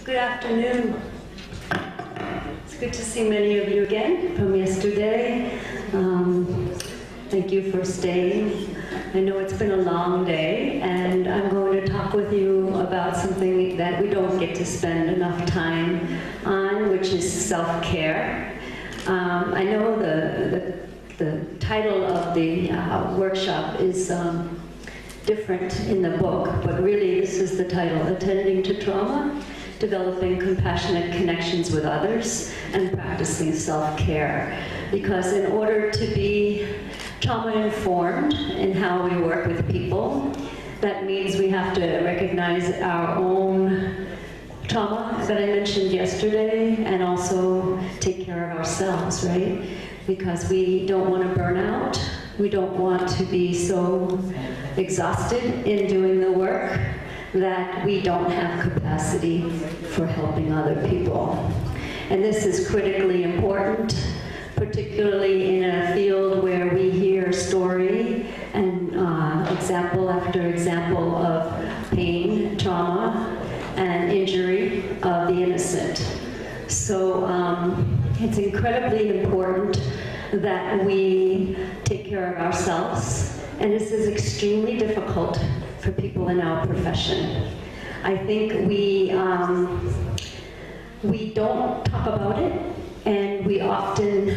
Good afternoon. It's good to see many of you again from yesterday. Thank you for staying. I know it's been a long day, and I'm going to talk with you about something that we don't get to spend enough time on, which is self-care. I know the title of the workshop is different in the book, but really this is the title, Attending to Trauma, Developing Compassionate Connections with Others, and Practicing Self-Care. Because in order to be trauma-informed in how we work with people, that means we have to recognize our own trauma that I mentioned yesterday, and also take care of ourselves, right? Because we don't want to burn out. We don't want to be so exhausted in doing the work that we don't have capacity for helping other people. And this is critically important, particularly in a field where we hear story and example after example of pain, trauma, and injury of the innocent. So it's incredibly important that we take care of ourselves, and this is extremely difficult for people in our profession. I think we don't talk about it, and we often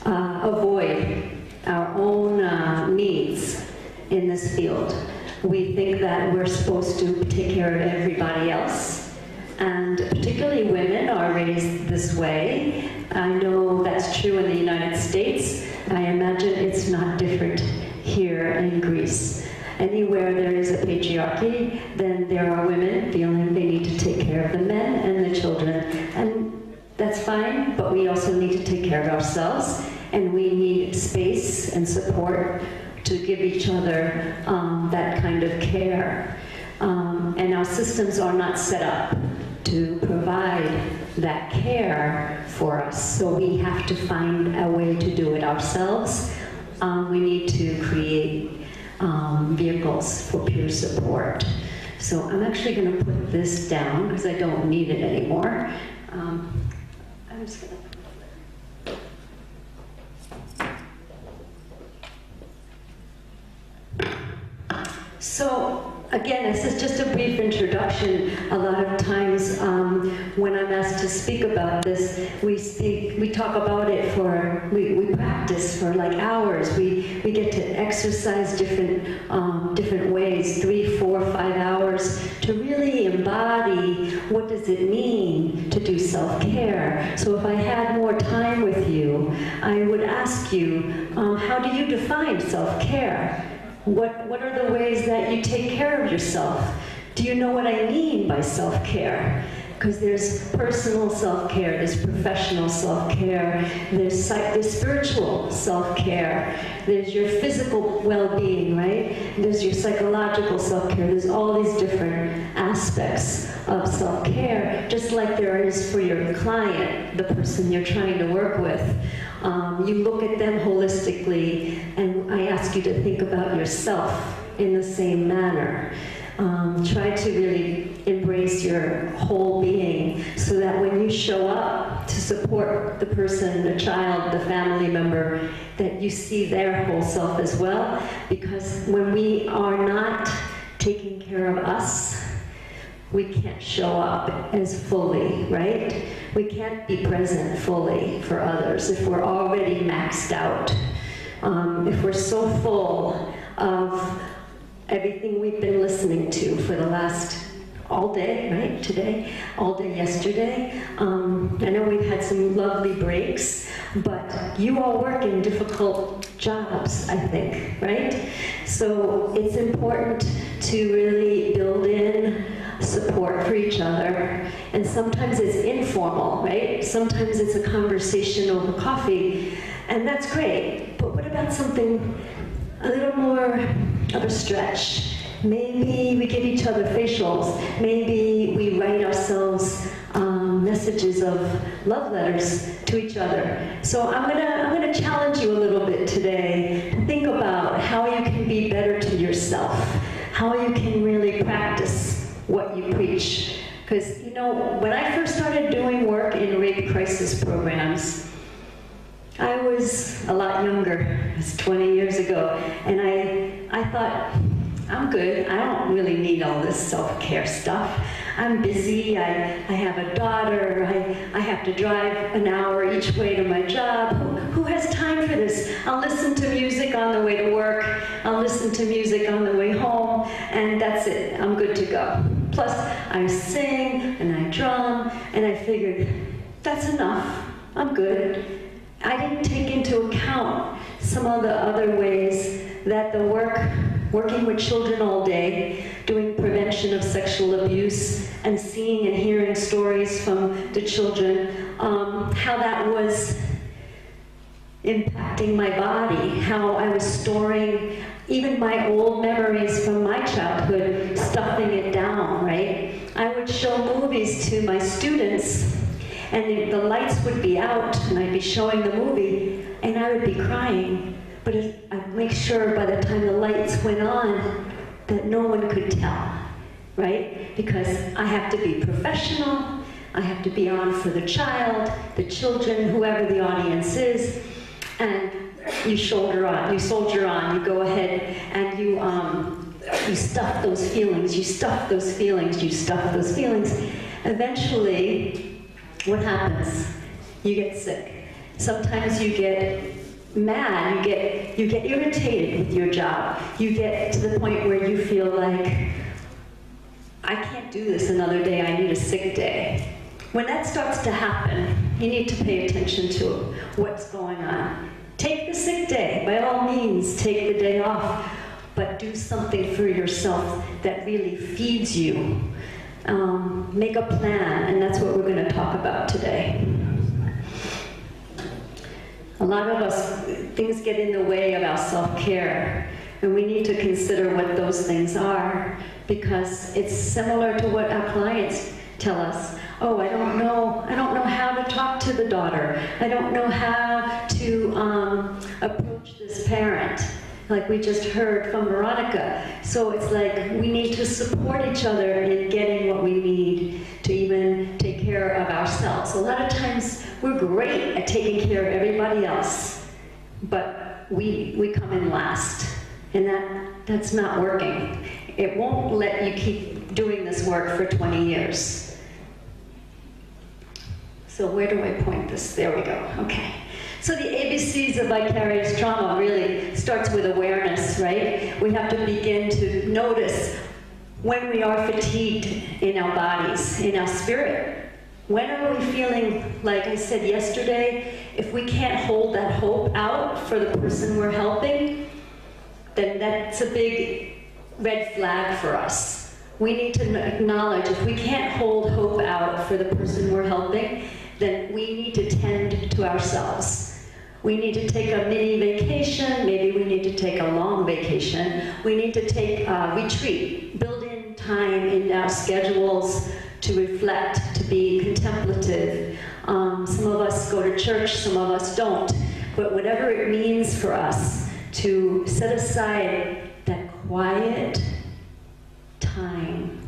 avoid our own needs in this field. We think that we're supposed to take care of everybody else, and particularly women are raised this way. I know that's true in the United States. I imagine it's not different here in Greece. Anywhere there is a patriarchy, then there are women feeling they need to take care of the men and the children. And that's fine, but we also need to take care of ourselves, and we need space and support to give each other that kind of care. And our systems are not set up to provide that care for us, so we have to find a way to do it ourselves. We need to create vehicles for peer support. So I'm actually going to put this down because I don't need it anymore. I'm just going to... So, again, this is just a brief introduction. A lot of times when I'm asked to speak about this, we talk about it we practice for like hours. We get to exercise different ways, 3, 4, 5 hours, to really embody what does it mean to do self-care. So if I had more time with you, I would ask you, how do you define self-care? What are the ways that you take care of yourself? Do you know what I mean by self-care? Because there's personal self-care, there's professional self-care, there's spiritual self-care, there's your physical well-being, right? There's your psychological self-care. There's all these different aspects of self-care, just like there is for your client, the person you're trying to work with. You look at them holistically, and I ask you to think about yourself in the same manner. Try to really embrace your whole being, so that when you show up to support the person, the child, the family member, that you see their whole self as well. Because when we are not taking care of us, we can't show up as fully, right? We can't be present fully for others if we're already maxed out. If we're so full of everything we've been listening to for the last all day, right? Today, all day yesterday. I know we've had some lovely breaks, but you all work in difficult jobs, I think, right? So it's important to really build in support for each other. And sometimes it's informal, right? Sometimes it's a conversation over coffee, and that's great. But what about something a little more of a stretch? Maybe we give each other facials. Maybe we write ourselves messages of love letters to each other. So I'm gonna challenge you a little bit today to think about how you can be better to yourself, how you can really practice what you preach, Because, you know, when I first started doing work in rape crisis programs, I was a lot younger. It was 20 years ago. And I thought, I'm good. I don't really need all this self-care stuff. I'm busy. I have a daughter. I have to drive an hour each way to my job. Who has time for this? I'll listen to music on the way to work. I'll listen to music on the way home. And that's it. I'm good to go. Plus, I sing and I drum. And I figured, that's enough. I'm good. I didn't take into account some of the other ways that the working with children all day, doing prevention of sexual abuse, and seeing and hearing stories from the children, how that was impacting my body, how I was storing even my old memories from my childhood, stuffing it down, right? I would show movies to my students, and the lights would be out, and I'd be showing the movie, and I would be crying. But I'd make sure by the time the lights went on that no one could tell, right? Because I have to be professional, I have to be on for the child, the children, whoever the audience is, and you soldier on, you go ahead and you stuff those feelings, you stuff those feelings, you stuff those feelings. Eventually, what happens? You get sick. Sometimes you get mad, you get irritated with your job. You get to the point where you feel like, I can't do this another day, I need a sick day. When that starts to happen, you need to pay attention to what's going on. Take the sick day, by all means, take the day off, but do something for yourself that really feeds you. Make a plan, and that's what we're going to talk about today. A lot of us, things get in the way of our self-care, and we need to consider what those things are, because it's similar to what our clients tell us. Oh, I don't know how to talk to the daughter. I don't know how to approach this parent, like we just heard from Veronica. So it's like we need to support each other in getting what we need to even take care of ourselves. A lot of times we're great at taking care of everybody else, but we come in last, and that's not working. It won't let you keep doing this work for 20 years. So where do I point this? There we go, okay. So the ABCs of vicarious trauma really starts with awareness, right? We have to begin to notice when we are fatigued in our bodies, in our spirit. When are we feeling, like I said yesterday, if we can't hold that hope out for the person we're helping, then that's a big red flag for us. We need to acknowledge if we can't hold hope out for the person we're helping, then we need to tend to ourselves. We need to take a mini vacation, maybe we need to take a long vacation. We need to take a retreat, build in time in our schedules to reflect, to be contemplative. Some of us go to church, some of us don't. But whatever it means for us to set aside that quiet time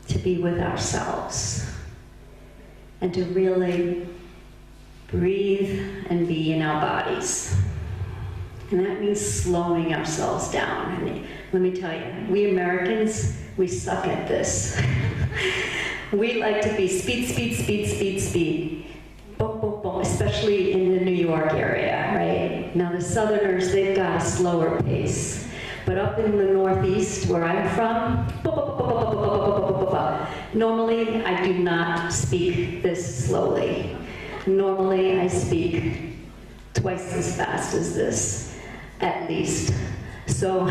to be with ourselves and to really breathe and be in our bodies. And that means slowing ourselves down. And let me tell you, we Americans, we suck at this. We like to be speed, speed, speed, speed, speed. Boom, boom, boom, especially in the New York area, right? Now the Southerners, they've got a slower pace. But up in the Northeast, where I'm from, normally I do not speak this slowly. Normally I speak twice as fast as this, at least. So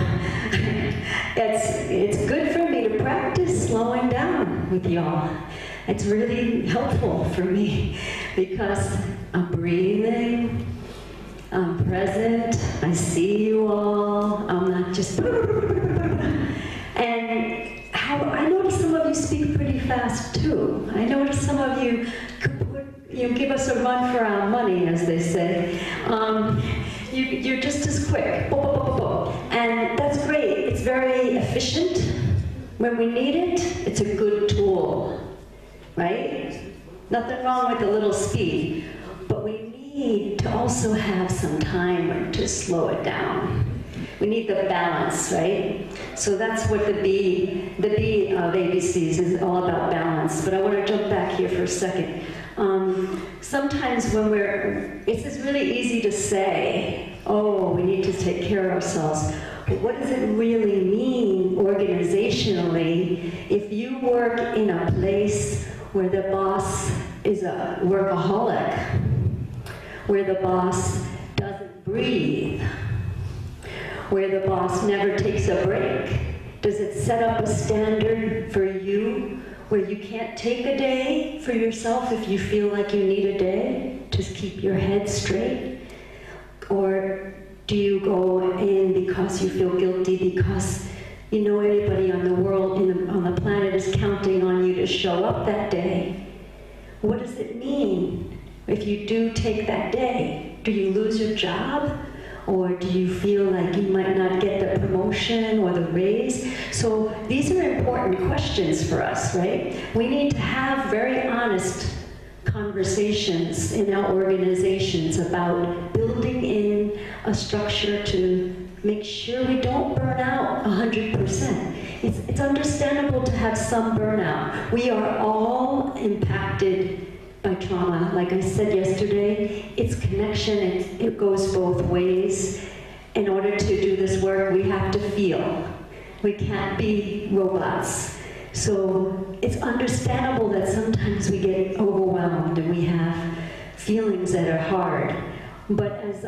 it's good for me to practice slowing down with y'all. It's really helpful for me because I'm breathing, I'm present, I see you all, I'm not just... And I notice some of you speak pretty fast too. I notice some of you could give us a run for our money, as they say. You're just as quick. And that's great. It's very efficient. when we need it, it's a good tool, right? Nothing wrong with a little speed, but we need to also have some time to slow it down. We need the balance, right? So that's what the B of ABCs is all about, balance. But I want to jump back here for a second. Sometimes when it's just really easy to say, oh, we need to take care of ourselves. But what does it really mean organizationally if you work in a place where the boss is a workaholic, where the boss doesn't breathe, where the boss never takes a break? Does it set up a standard for you where you can't take a day for yourself if you feel like you need a day to keep your head straight? Or do you go in because you feel guilty because you know everybody on the world, on the planet is counting on you to show up that day? What does it mean if you do take that day? Do you lose your job? Or do you feel like you might not get the promotion or the raise? So these are important questions for us, right? We need to have very honest conversations in our organizations about building in a structure to make sure we don't burn out 100%. It's understandable to have some burnout. We are all impacted by trauma. Like I said yesterday, it's connection, it goes both ways. In order to do this work, we have to feel. We can't be robots. So it's understandable that sometimes we get overwhelmed and we have feelings that are hard. But as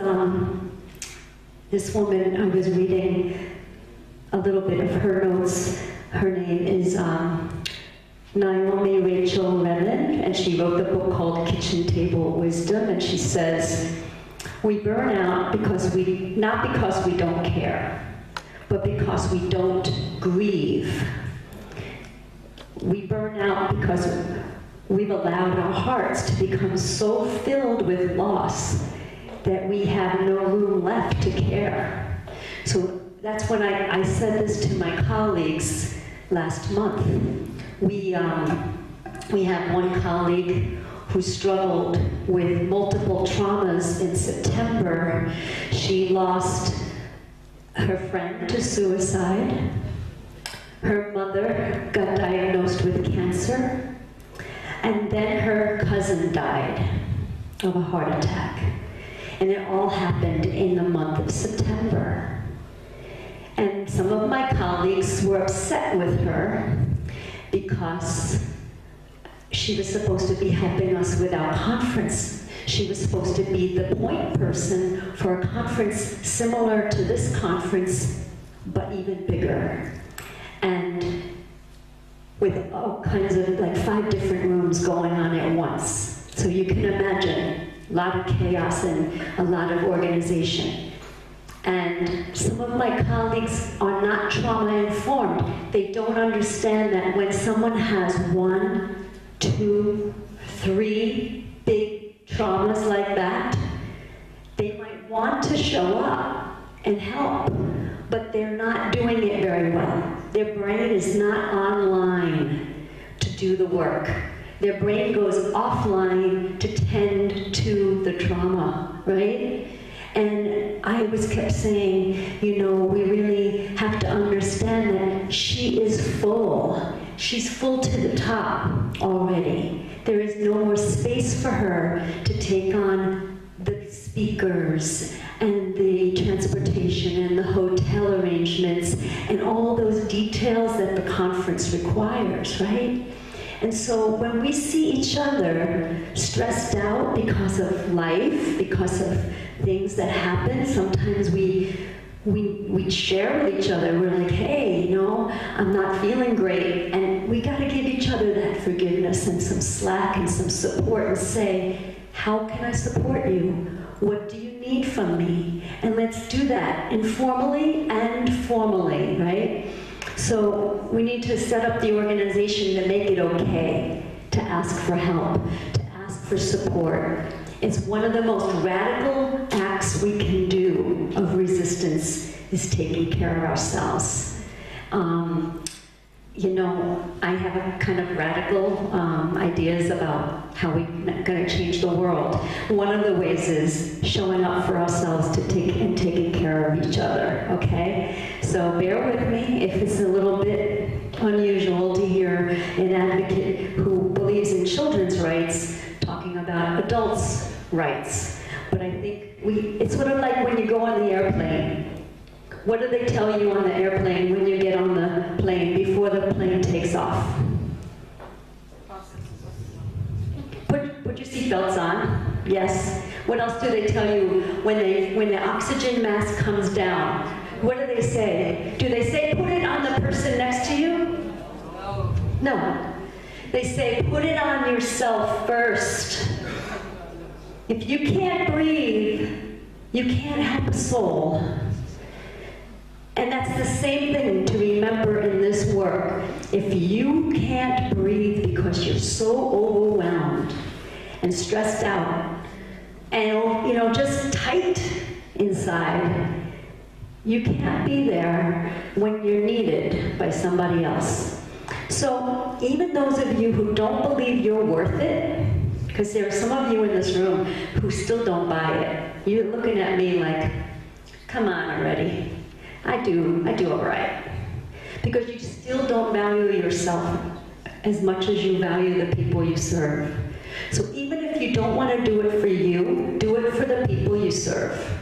this woman, I was reading a little bit of her notes. Her name is Naomi Rachel Redland, and she wrote the book called Kitchen Table Wisdom, and she says, we burn out not because we don't care, but because we don't grieve. We burn out because we've allowed our hearts to become so filled with loss that we have no room left to care. So that's when I said this to my colleagues last month. We have one colleague who struggled with multiple traumas in September. She lost her friend to suicide. Her mother got diagnosed with cancer. And then her cousin died of a heart attack. And it all happened in the month of September. And some of my colleagues were upset with her because she was supposed to be helping us with our conference. She was supposed to be the point person for a conference similar to this conference, but even bigger. And with all kinds of, like 5 different rooms going on at once. So you can imagine a lot of chaos and a lot of organization. And some of my colleagues are not trauma informed. They don't understand that when someone has 1, 2, 3 big traumas like that, they might want to show up and help, but they're not doing it very well. Their brain is not online to do the work. Their brain goes offline to tend to the trauma, right? And I kept saying, you know, we really have to understand that she is full. She's full to the top already. There is no more space for her to take on the speakers and the transportation and the hotel arrangements and all those details that the conference requires, right? And so when we see each other stressed out because of life, because of things that happen, sometimes we share with each other. We're like, hey, you know, I'm not feeling great. And we got to give each other that forgiveness and some slack and some support and say, how can I support you? What do you need from me? And let's do that informally and formally, right? So we need to set up the organization to make it okay to ask for help, to ask for support. It's one of the most radical acts we can do of resistance is taking care of ourselves. you know, I have a kind of radical ideas about how we're going to change the world. One of the ways is showing up for ourselves taking care of each other, okay? So bear with me if it's a little bit unusual to hear an advocate who believes in children's rights talking about adults' rights. But I think it's sort of like when you go on the airplane. What do they tell you on the airplane when you get on the plane before the plane takes off? Put your seatbelts on. Yes. What else do they tell you when the oxygen mask comes down? What do they say? Do they say put it on the person next to you? No. They say put it on yourself first. If you can't breathe, you can't help a soul. And that's the same thing to remember in this work. If you can't breathe because you're so overwhelmed and stressed out and, you know, just tight inside, you can't be there when you're needed by somebody else. So even those of you who don't believe you're worth it, because there are some of you in this room who still don't buy it, you're looking at me like, come on already. I do all right. Because you still don't value yourself as much as you value the people you serve. So even if you don't want to do it for you, do it for the people you serve.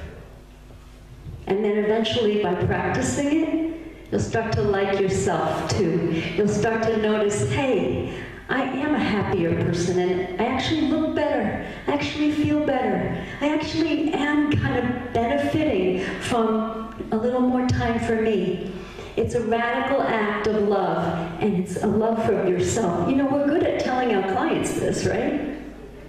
And then eventually by practicing it, you'll start to like yourself too. You'll start to notice, hey, I am a happier person and I actually look better. I actually feel better. I actually am kind of benefiting from a little more time for me. It's a radical act of love, and it's a love for yourself. You know, we're good at telling our clients this, right?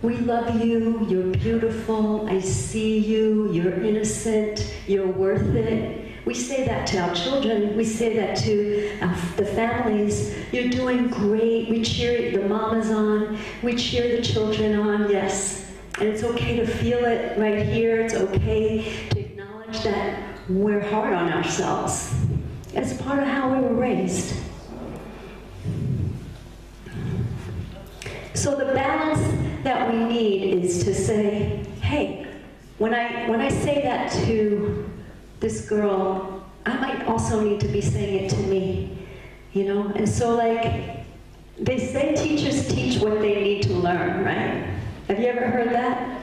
We love you, you're beautiful, I see you, you're innocent, you're worth it. We say that to our children, we say that to the families. You're doing great, we cheer the mamas on, we cheer the children on, yes. And it's okay to feel it right here, it's okay to acknowledge that we're hard on ourselves. It's part of how we were raised. So the balance that we need is to say, hey, when I say that to this girl, I might also need to be saying it to me, you know? And so like, they say teachers teach what they need to learn, right? Have you ever heard that?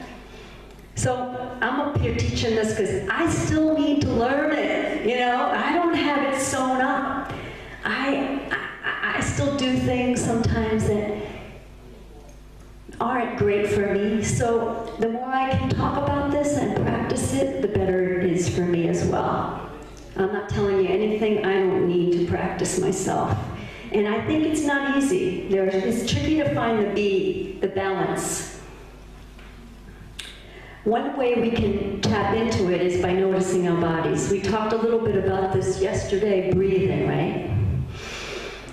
So I'm up here teaching this because I still need to learn it, you know? I don't have it sewn up. I still do things sometimes that aren't great for me. So the more I can talk about this and practice it, the better it is for me as well. I'm not telling you anything I don't need to practice myself. And I think it's not easy. It's tricky to find the balance. One way we can tap into it is by noticing our bodies. We talked a little bit about this yesterday, breathing, right?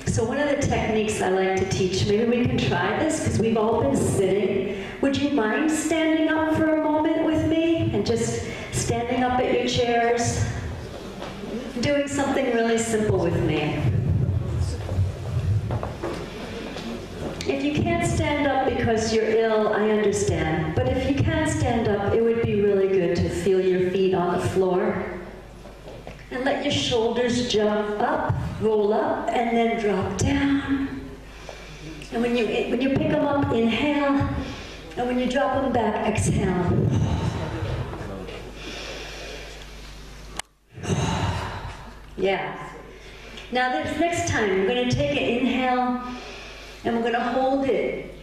So one of the techniques I like to teach, maybe we can try this because we've all been sitting. Would you mind standing up for a moment with me and just standing up at your chairs? Doing something really simple with me. If you can't stand up because you're ill, I understand. But if you can stand up, it would be really good to feel your feet on the floor. And let your shoulders jump up, roll up, and then drop down. And when you pick them up, inhale. And when you drop them back, exhale. Yeah. Now this next time, we're going to take an inhale. And we're going to hold it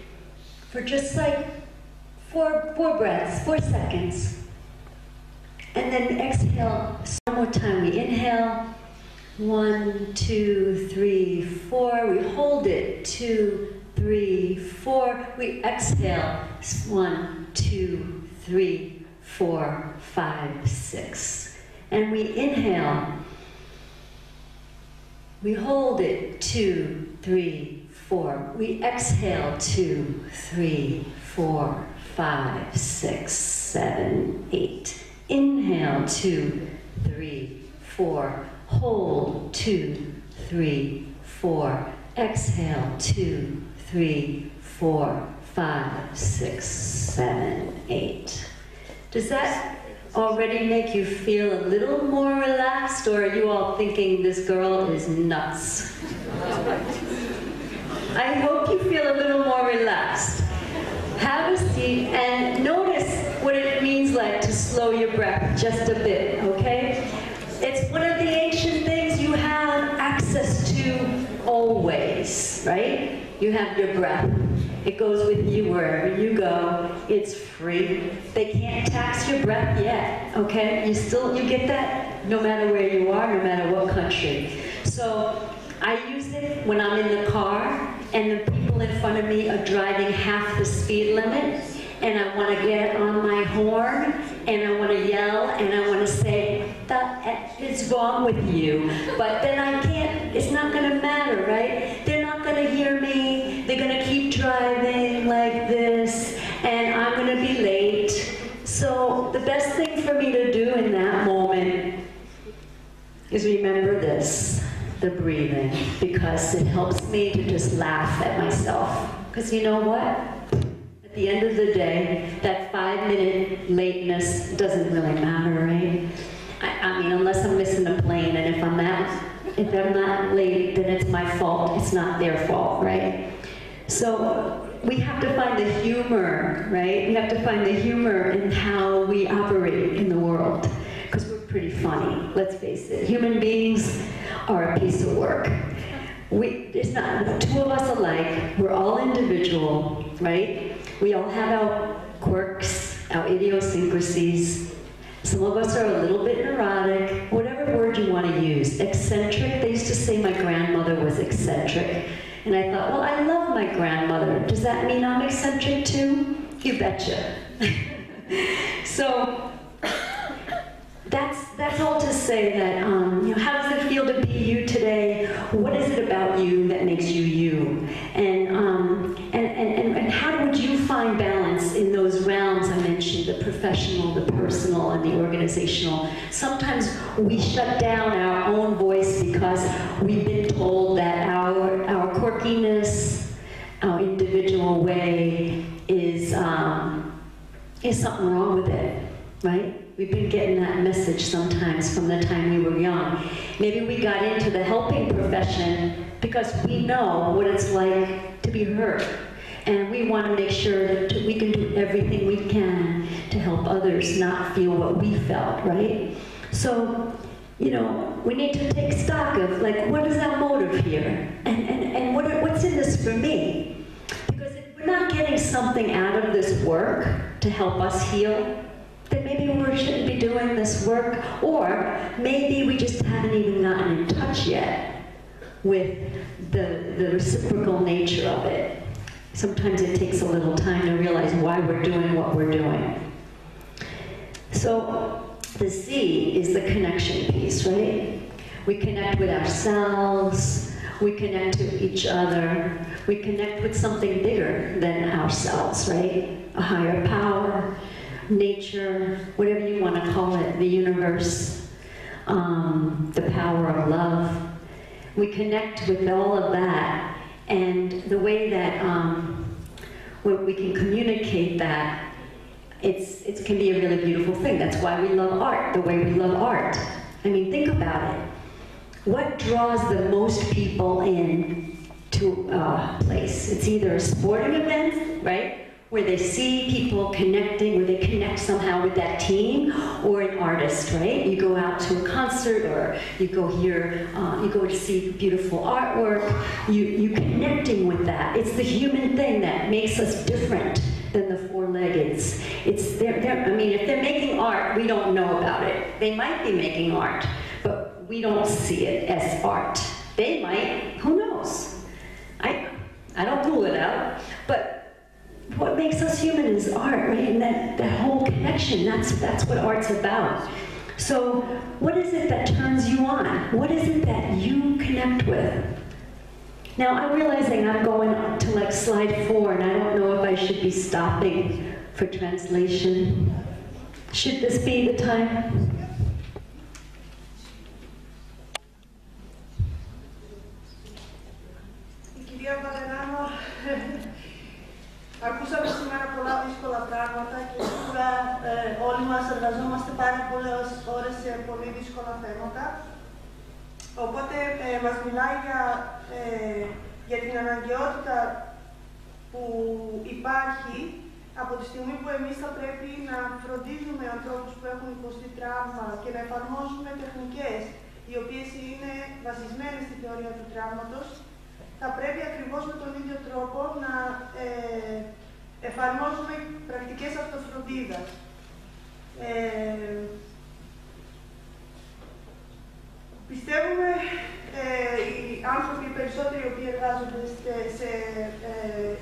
for just like four breaths, 4 seconds. And then exhale one more time. We inhale, 1, 2, 3, 4. We hold it, 2, 3, 4. We exhale, 1, 2, 3, 4, 5, 6. And we inhale. We hold it, 2, 3, 4. We exhale, 2, 3, 4, 5, 6, 7, 8. Inhale, 2, 3, 4. Hold, 2, 3, 4, Exhale, 2, 3, 4, 5, 6, 7, 8. Does that already make you feel a little more relaxed, or are you all thinking this girl is nuts? I hope you feel a little more relaxed. Have a seat and notice what it means like to slow your breath just a bit, okay? It's one of the ancient things you have access to always, right? You have your breath. It goes with you wherever you go. It's free. They can't tax your breath yet, okay? You get that no matter where you are, no matter what country. So I use it when I'm in the car and the people in front of me are driving half the speed limit, and I want to get on my horn, and I want to yell, and I want to say, "What the F is wrong with you?" But then I can't, it's not going to matter, right? They're not going to hear me. They're going to keep driving like this, and I'm going to be late. So the best thing for me to do in that moment is remember this, the breathing, because it helps me to just laugh at myself. Because you know what? At the end of the day, that 5-minute lateness doesn't really matter, right? I mean, unless I'm missing a plane, and if I'm not late, then it's my fault. It's not their fault, right? So we have to find the humor, right? We have to find the humor in how we operate in the world, because we're pretty funny, let's face it. Human beings are a piece of work. There's not two of us alike. We're all individual, right? We all have our quirks, our idiosyncrasies. Some of us are a little bit neurotic, whatever word you want to use. Eccentric, they used to say my grandmother was eccentric. And I thought, well, I love my grandmother. Does that mean I'm eccentric too? You betcha. So that's all to say that, how does it feel to be you today? What is it about you that makes you you? And how would you find balance in those realms I mentioned, the professional, the personal, and the organizational? Sometimes we shut down our own voice because we've been told that our quirkiness, our individual way is something wrong with it, right? We've been getting that message sometimes from the time we were young. Maybe we got into the helping profession because we know what it's like to be hurt. And we want to make sure that we can do everything we can to help others not feel what we felt, right? So, we need to take stock of, like, what is our motive here? And what's in this for me? Because if we're not getting something out of this work to help us heal, then maybe we shouldn't be doing this work, or maybe we just haven't even gotten in touch yet with the reciprocal nature of it. Sometimes it takes a little time to realize why we're doing what we're doing. So the C is the connection piece, right? We connect with ourselves, we connect to each other, we connect with something bigger than ourselves, right? A higher power, nature, whatever you want to call it, the universe, the power of love. We connect with all of that, and the way that we can communicate that, it can be a really beautiful thing. That's why we love art, the way we love art. I mean, think about it. What draws the most people in to a place? It's either a sporting event, right? Where they see people connecting, where they connect somehow with that team, or an artist, right? You go out to a concert, or you go here, you go to see beautiful artwork, you connecting with that. It's the human thing that makes us different than the four-leggeds. It's I mean, if they're making art, we don't know about it. They might be making art, but we don't see it as art. They might, who knows? I don't rule it out, but what makes us human is art, right? And that whole connection, that's what art's about. So what is it that turns you on? What is it that you connect with? Now, I'm realizing I'm going to like slide 4, and I don't know if I should be stopping for translation. Should this be the time? Ακούσαμε σήμερα πολλά δύσκολα πράγματα και σίγουρα όλοι μας εργαζόμαστε πάρα πολλές ώρες σε πολύ δύσκολα θέματα. Οπότε μας μιλάει για την αναγκαιότητα που υπάρχει από τη στιγμή που εμείς θα πρέπει να φροντίζουμε ανθρώπους που έχουν υποστεί τραύμα και να εφαρμόζουμε τεχνικές οι οποίες είναι βασισμένες στη θεωρία του τραύματος, θα πρέπει ακριβώς με τον ίδιο τρόπο να εφαρμόζουμε πρακτικές αυτοφροντίδας. Πιστεύουμε οι άνθρωποι, οι περισσότεροι οι οποίοι εργάζονται σε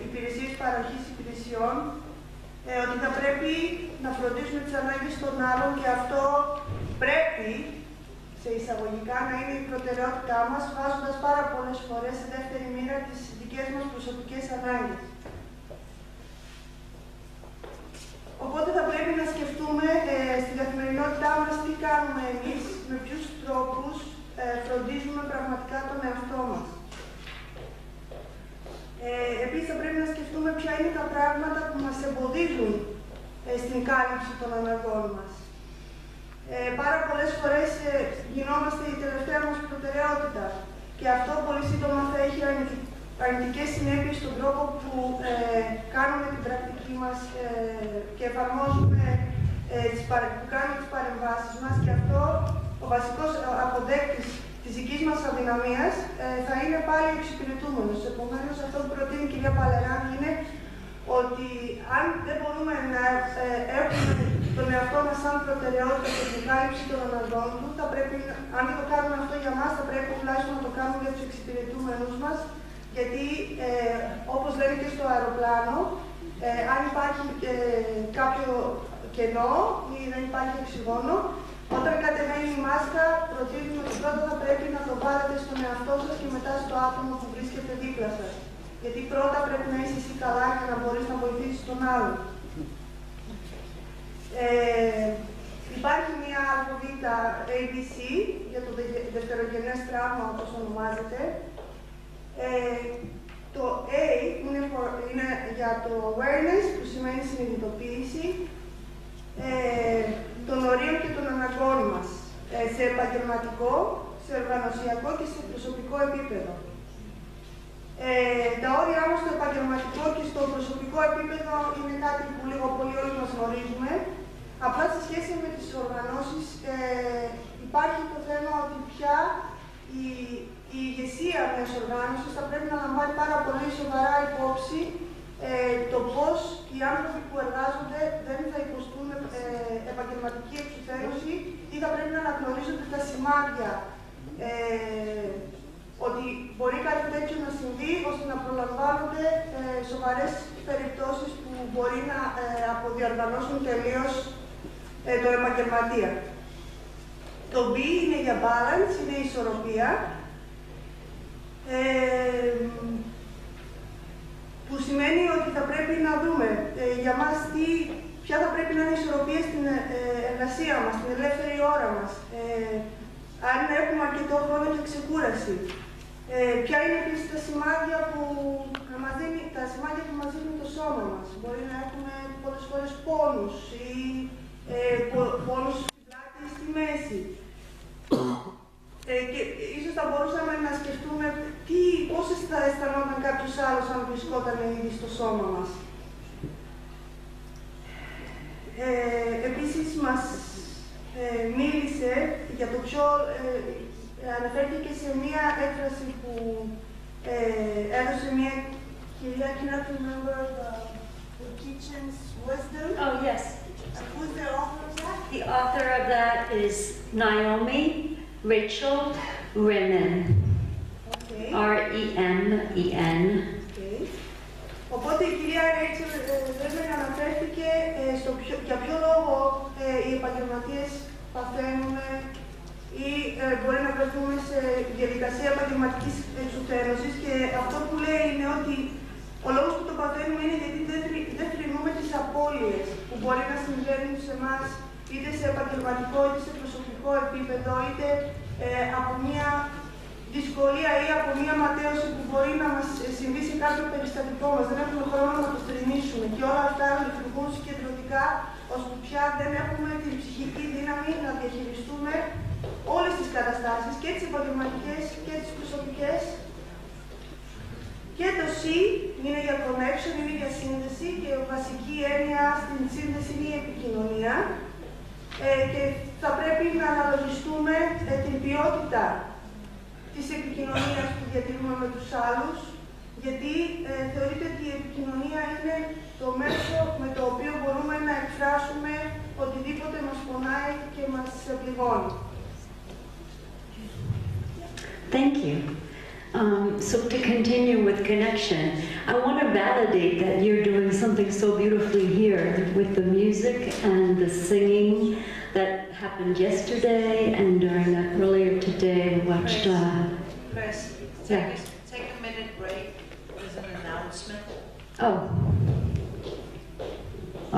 υπηρεσίες παροχής υπηρεσιών, ότι θα πρέπει να φροντίσουμε τις ανάγκες των άλλων και αυτό πρέπει, σε εισαγωγικά, να είναι η προτεραιότητά μας, βάζοντας πάρα πολλές φορές σε δεύτερη μοίρα τις δικές μας προσωπικές ανάγκες. Οπότε θα πρέπει να σκεφτούμε στην καθημερινότητά μας τι κάνουμε εμείς, με ποιους τρόπους φροντίζουμε πραγματικά τον εαυτό μας. Επίσης θα πρέπει να σκεφτούμε ποια είναι τα πράγματα που μας εμποδίζουν στην κάλυψη των αναγκών μας. Πάρα πολλές φορές γινόμαστε η τελευταία μας προτεραιότητα και αυτό πολύ σύντομα θα έχει αρνητικές συνέπειες στον τρόπο που κάνουμε την πρακτική μας και εφαρμόζουμε, που κάνουμε τις παρεμβάσεις μας, και αυτό ο βασικός αποδέκτης της δικής μας αδυναμίας θα είναι πάλι ο εξυπηρετούμενος. Επομένως, αυτό που προτείνει η κυρία Ballerano είναι ότι αν δεν μπορούμε να έχουμε τον εαυτό μας σαν προτεραιότητα και την κάλυψη των αναγκών του, θα πρέπει, αν δεν το κάνουμε αυτό για μας, θα πρέπει τουλάχιστον να το κάνουμε για τους εξυπηρετούμενους μας, γιατί όπως λένε και στο αεροπλάνο, αν υπάρχει κάποιο κενό ή δεν υπάρχει οξυγόνο, όταν κατεβαίνει η μάσκα, προτείνουμε ότι πρώτα θα πρέπει να το βάλετε στον εαυτό σας και μετά στο άτομο που βρίσκεται δίπλα σας. Γιατί πρώτα πρέπει να είσαι εσύ καλά για να μπορείς να βοηθήσεις τον άλλον. Υπάρχει μια αλφαβήτα ABC για το δευτερογενές τραύμα, όπως ονομάζεται. Το A είναι για το awareness, που σημαίνει συνειδητοποίηση των ορίων και των αναγκών μας σε επαγγελματικό, σε οργανωσιακό και σε προσωπικό επίπεδο. Τα όρια όμως στο επαγγελματικό και στο προσωπικό επίπεδο είναι κάτι που λίγο πολύ όλοι μας γνωρίζουμε. Απλά σε σχέση με τις οργανώσεις υπάρχει το θέμα ότι πια η ηγεσία μιας οργάνωσης θα πρέπει να λαμβάνει πάρα πολύ σοβαρά υπόψη το πώς οι άνθρωποι που εργάζονται δεν θα υποστούν επαγγελματική εξουθένωση ή θα πρέπει να αναγνωρίζονται τα σημάδια ότι μπορεί κάτι τέτοιο να συμβεί, ώστε να προλαμβάνονται σοβαρές περιπτώσεις που μπορεί να αποδιοργανώσουν τελείως τον επαγγελματία. Το B είναι για balance, είναι η ισορροπία, που σημαίνει ότι θα πρέπει να δούμε για μας ποια θα πρέπει να είναι η ισορροπία στην εργασία μας, στην ελεύθερη ώρα μας, αν έχουμε αρκετό χρόνο και ξεκούραση. Ποια είναι επίσης τα σημάδια που μας δίνει το σώμα μας. Μπορεί να έχουμε πολλές φορές πόνους ή πόνους στην πλάτη ή στη μέση. Και ίσως θα μπορούσαμε να σκεφτούμε πώς θα αισθανόταν κάποιος άλλος αν βρισκόταν ήδη στο σώμα μας. Επίσης μας μίλησε για το πιο... αναφέρθηκε σε μία έκφραση που έδωσε μία κυρία, cannot remember the kitchen's wisdom. Oh, yes. Who's the author of that? The author of that is Naomi Rachel Remen. Okay. R-E-M-E-N. Okay. Οπότε η κυρία Rachel Remen αναφέρθηκε για ποιο λόγο οι επαγγελματίες παθαίνουν ή μπορεί να βρεθούμε σε διαδικασία επαγγελματικής εξουθένωσης, και αυτό που λέει είναι ότι ο λόγος που το παθαίνουμε είναι γιατί δεν θρηνούμε τις απώλειες που μπορεί να συμβαίνουν σε εμάς είτε σε επαγγελματικό είτε σε προσωπικό επίπεδο, είτε από μια δυσκολία ή από μία ματέωση που μπορεί να μας συμβεί σε κάποιο περιστατικό μας. Δεν έχουμε χρόνο να το στριμνήσουμε και όλα αυτά λειτουργούν συγκεντρωτικά, ώστε πια δεν έχουμε την ψυχική δύναμη να διαχειριστούμε όλες τις καταστάσεις, και τις επαγγελματικές και τις προσωπικές. Και το C είναι για connection, είναι για σύνδεση, και η βασική έννοια στην σύνδεση είναι η επικοινωνία. Και θα πρέπει να αναλογιστούμε την ποιότητα της επικοινωνίας που διατηρούμε με τους άλλους, γιατί θεωρείται ότι η επικοινωνία είναι το μέσο με το οποίο μπορούμε να εκφράσουμε οτιδήποτε μας πονάει και μας πληγώνει. Thank you. So to continue with connection, I want to validate that you're doing something so beautifully here with the music and the singing that happened yesterday and during earlier today. We watched. Chrys, take a minute break. There's an announcement. Oh.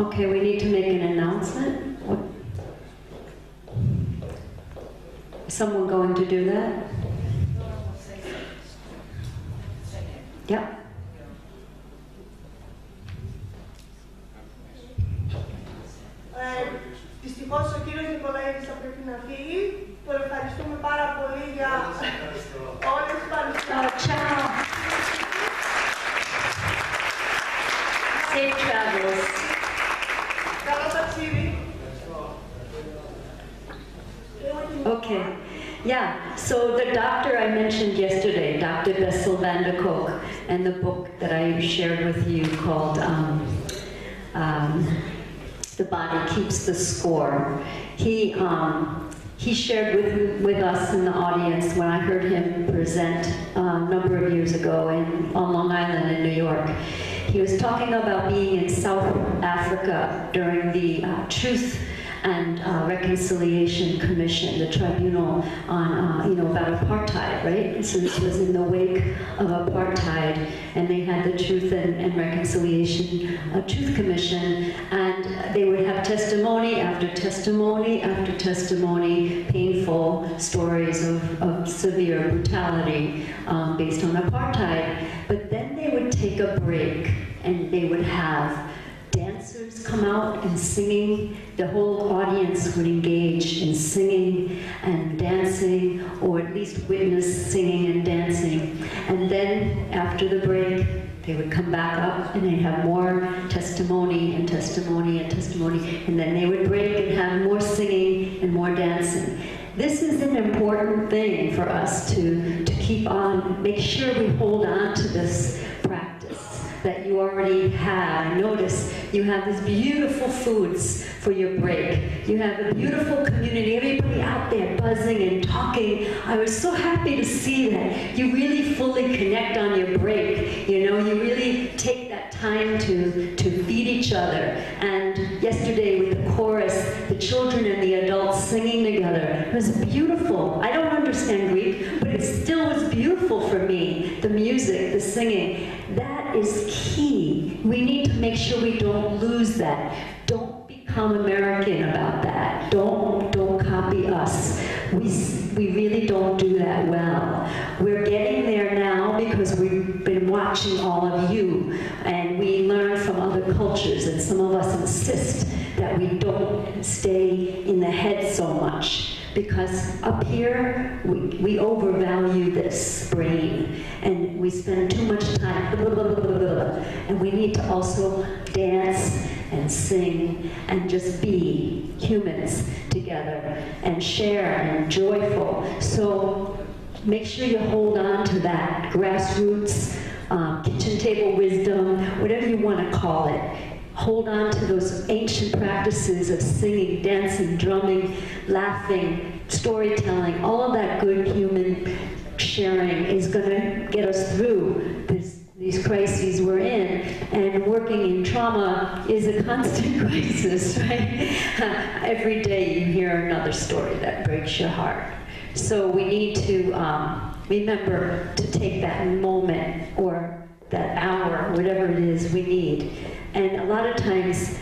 Okay, we need to make an announcement. What? Is someone going to do that? Yep. Δυστυχώς ο κύριος Νικολαίδης θα πρέπει να φύγει. Τον ευχαριστούμε πάρα πολύ για όλες τις παρουσιάσεις. Ciao. Safe travels. Καλό ταξίδι. Okay. Yeah, so the doctor I mentioned yesterday, Dr. Bessel van der Kolk, and the book that I shared with you called The Body Keeps the Score. He shared with us in the audience when I heard him present a number of years ago on Long Island in New York. He was talking about being in South Africa during the Truth and Reconciliation Commission, the tribunal on, about apartheid, right? So this was in the wake of apartheid, and they had the Truth and Reconciliation Truth Commission, and they would have testimony after testimony after testimony, painful stories of severe brutality based on apartheid. But then they would take a break, and they would have dancers come out and singing. The whole audience would engage in singing and dancing, or at least witness singing and dancing. And then after the break, they would come back up and they'd have more testimony and testimony and testimony. And then they would break and have more singing and more dancing. This is an important thing for us to keep on, make sure we hold on to this practice that you already have. Notice you have these beautiful foods for your break. You have a beautiful community, everybody out there buzzing and talking. I was so happy to see that you really fully connect on your break. You know, you really take that time to feed each other. And yesterday with the chorus, the children and the adults singing together, it was beautiful. I don't understand Greek, but it still was beautiful for me. The music, the singing, that is key. We need to make sure we don't lose that. Don't become American about that. Don't copy us. We really don't do that well. We're getting there now because we've been watching all of you, and we learn from other cultures, and some of us insist that we don't stay in the head so much. Because up here, we overvalue this brain, and we spend too much time, and we need to also dance and sing and just be humans together and share and joyful. So make sure you hold on to that grassroots, kitchen table wisdom, whatever you want to call it. Hold on to those ancient practices of singing, dancing, drumming, laughing, storytelling. All of that good human sharing is going to get us through these crises we're in. And working in trauma is a constant crisis, right? Every day you hear another story that breaks your heart. So we need to remember to take that moment or that hour, whatever it is we need. And a lot of times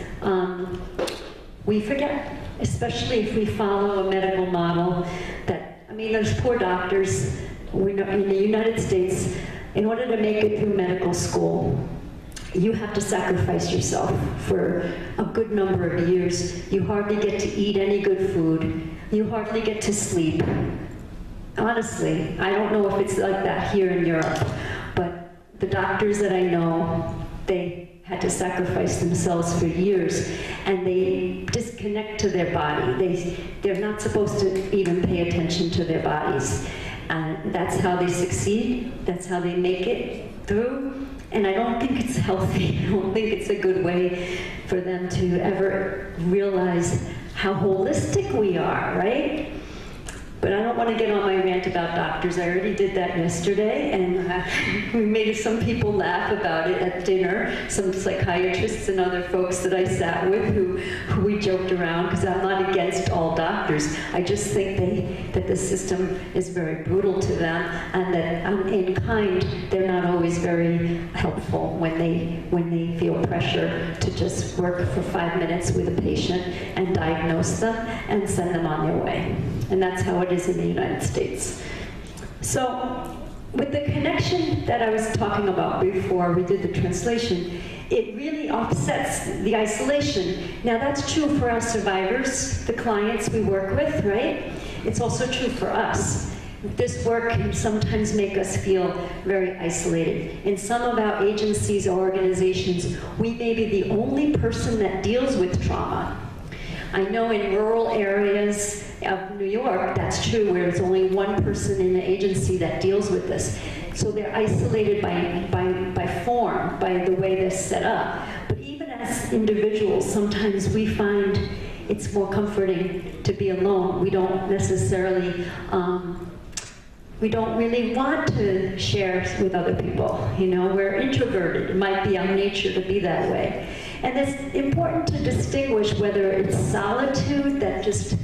we forget, especially if we follow a medical model that, I mean, those poor doctors, we know in the United States, in order to make it through medical school, you have to sacrifice yourself for a good number of years. You hardly get to eat any good food. You hardly get to sleep. Honestly, I don't know if it's like that here in Europe, but the doctors that I know, they had to sacrifice themselves for years, and they disconnect to their body. They're not supposed to even pay attention to their bodies. And that's how they succeed. That's how they make it through. And I don't think it's healthy. I don't think it's a good way for them to ever realize how holistic we are, right? But I don't want to get on my rant about doctors. I already did that yesterday, and we made some people laugh about it at dinner, some psychiatrists and other folks that I sat with who we joked around, because I'm not against all doctors. I just think that the system is very brutal to them, and that in kind, they're not always very helpful when they feel pressure to just work for 5 minutes with a patient and diagnose them and send them on their way. And that's how it is in the United States. So, with the connection that I was talking about before we did the translation, it really offsets the isolation. Now that's true for our survivors, the clients we work with, right? It's also true for us. This work can sometimes make us feel very isolated. In some of our agencies or organizations, we may be the only person that deals with trauma. I know in rural areas of New York, that's true, where there's only one person in the agency that deals with this. So they're isolated by form, by the way they're set up. But even as individuals, sometimes we find it's more comforting to be alone. We don't necessarily, we don't really want to share with other people. You know, we're introverted. It might be our nature to be that way. And it's important to distinguish whether it's solitude that just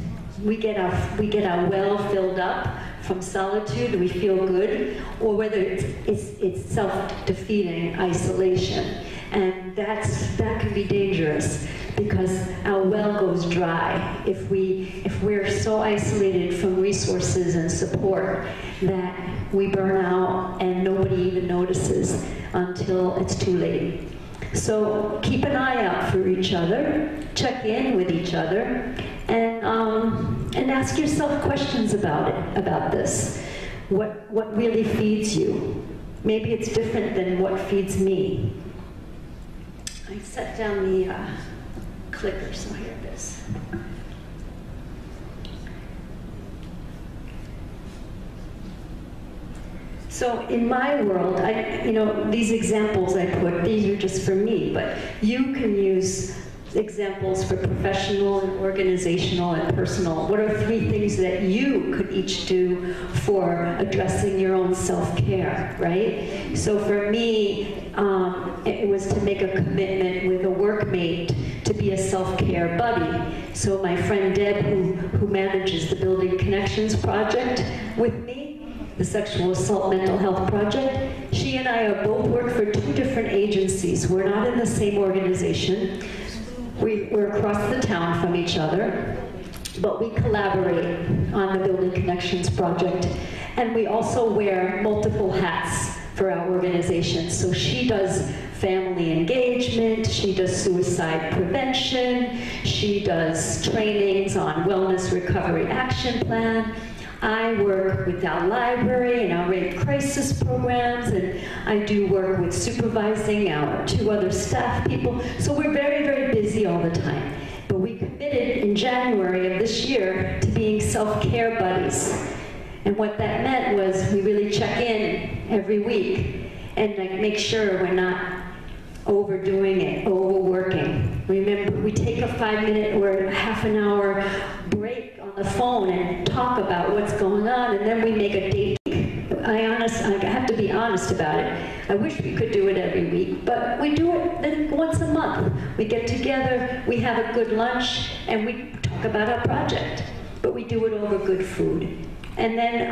we get our well filled up from solitude, we feel good, or whether it's self-defeating isolation. And that can be dangerous because our well goes dry if we're so isolated from resources and support that we burn out and nobody even notices until it's too late. So keep an eye out for each other, check in with each other, and ask yourself questions about this. What really feeds you? Maybe it's different than what feeds me. I set down the clicker, so here it is. So in my world, these examples I put, these are just for me, but you can use examples for professional and organizational and personal. What are 3 things that you could each do for addressing your own self-care, right? So for me, it was to make a commitment with a workmate to be a self-care buddy. So my friend Deb, who manages the Building Connections project with me, the Sexual Assault Mental Health Project, she and I are both work for 2 different agencies. We're not in the same organization. We're across the town from each other, but we collaborate on the Building Connections project. And we also wear multiple hats for our organization. So she does family engagement, she does suicide prevention, she does trainings on wellness recovery action plan. I work with our library and our rape crisis programs, and I do work with supervising our 2 other staff people. So we're very, very busy all the time. But we committed in January of this year to being self-care buddies. And what that meant was we really check in every week and make sure we're not overdoing it, overworking. Remember, we take a 5-minute or a half an hour break on the phone and talk about what's going on, and then we make a date. I have to be honest about it. I wish we could do it every week, but we do it once a month. We get together, we have a good lunch, and we talk about our project. But we do it over good food. And then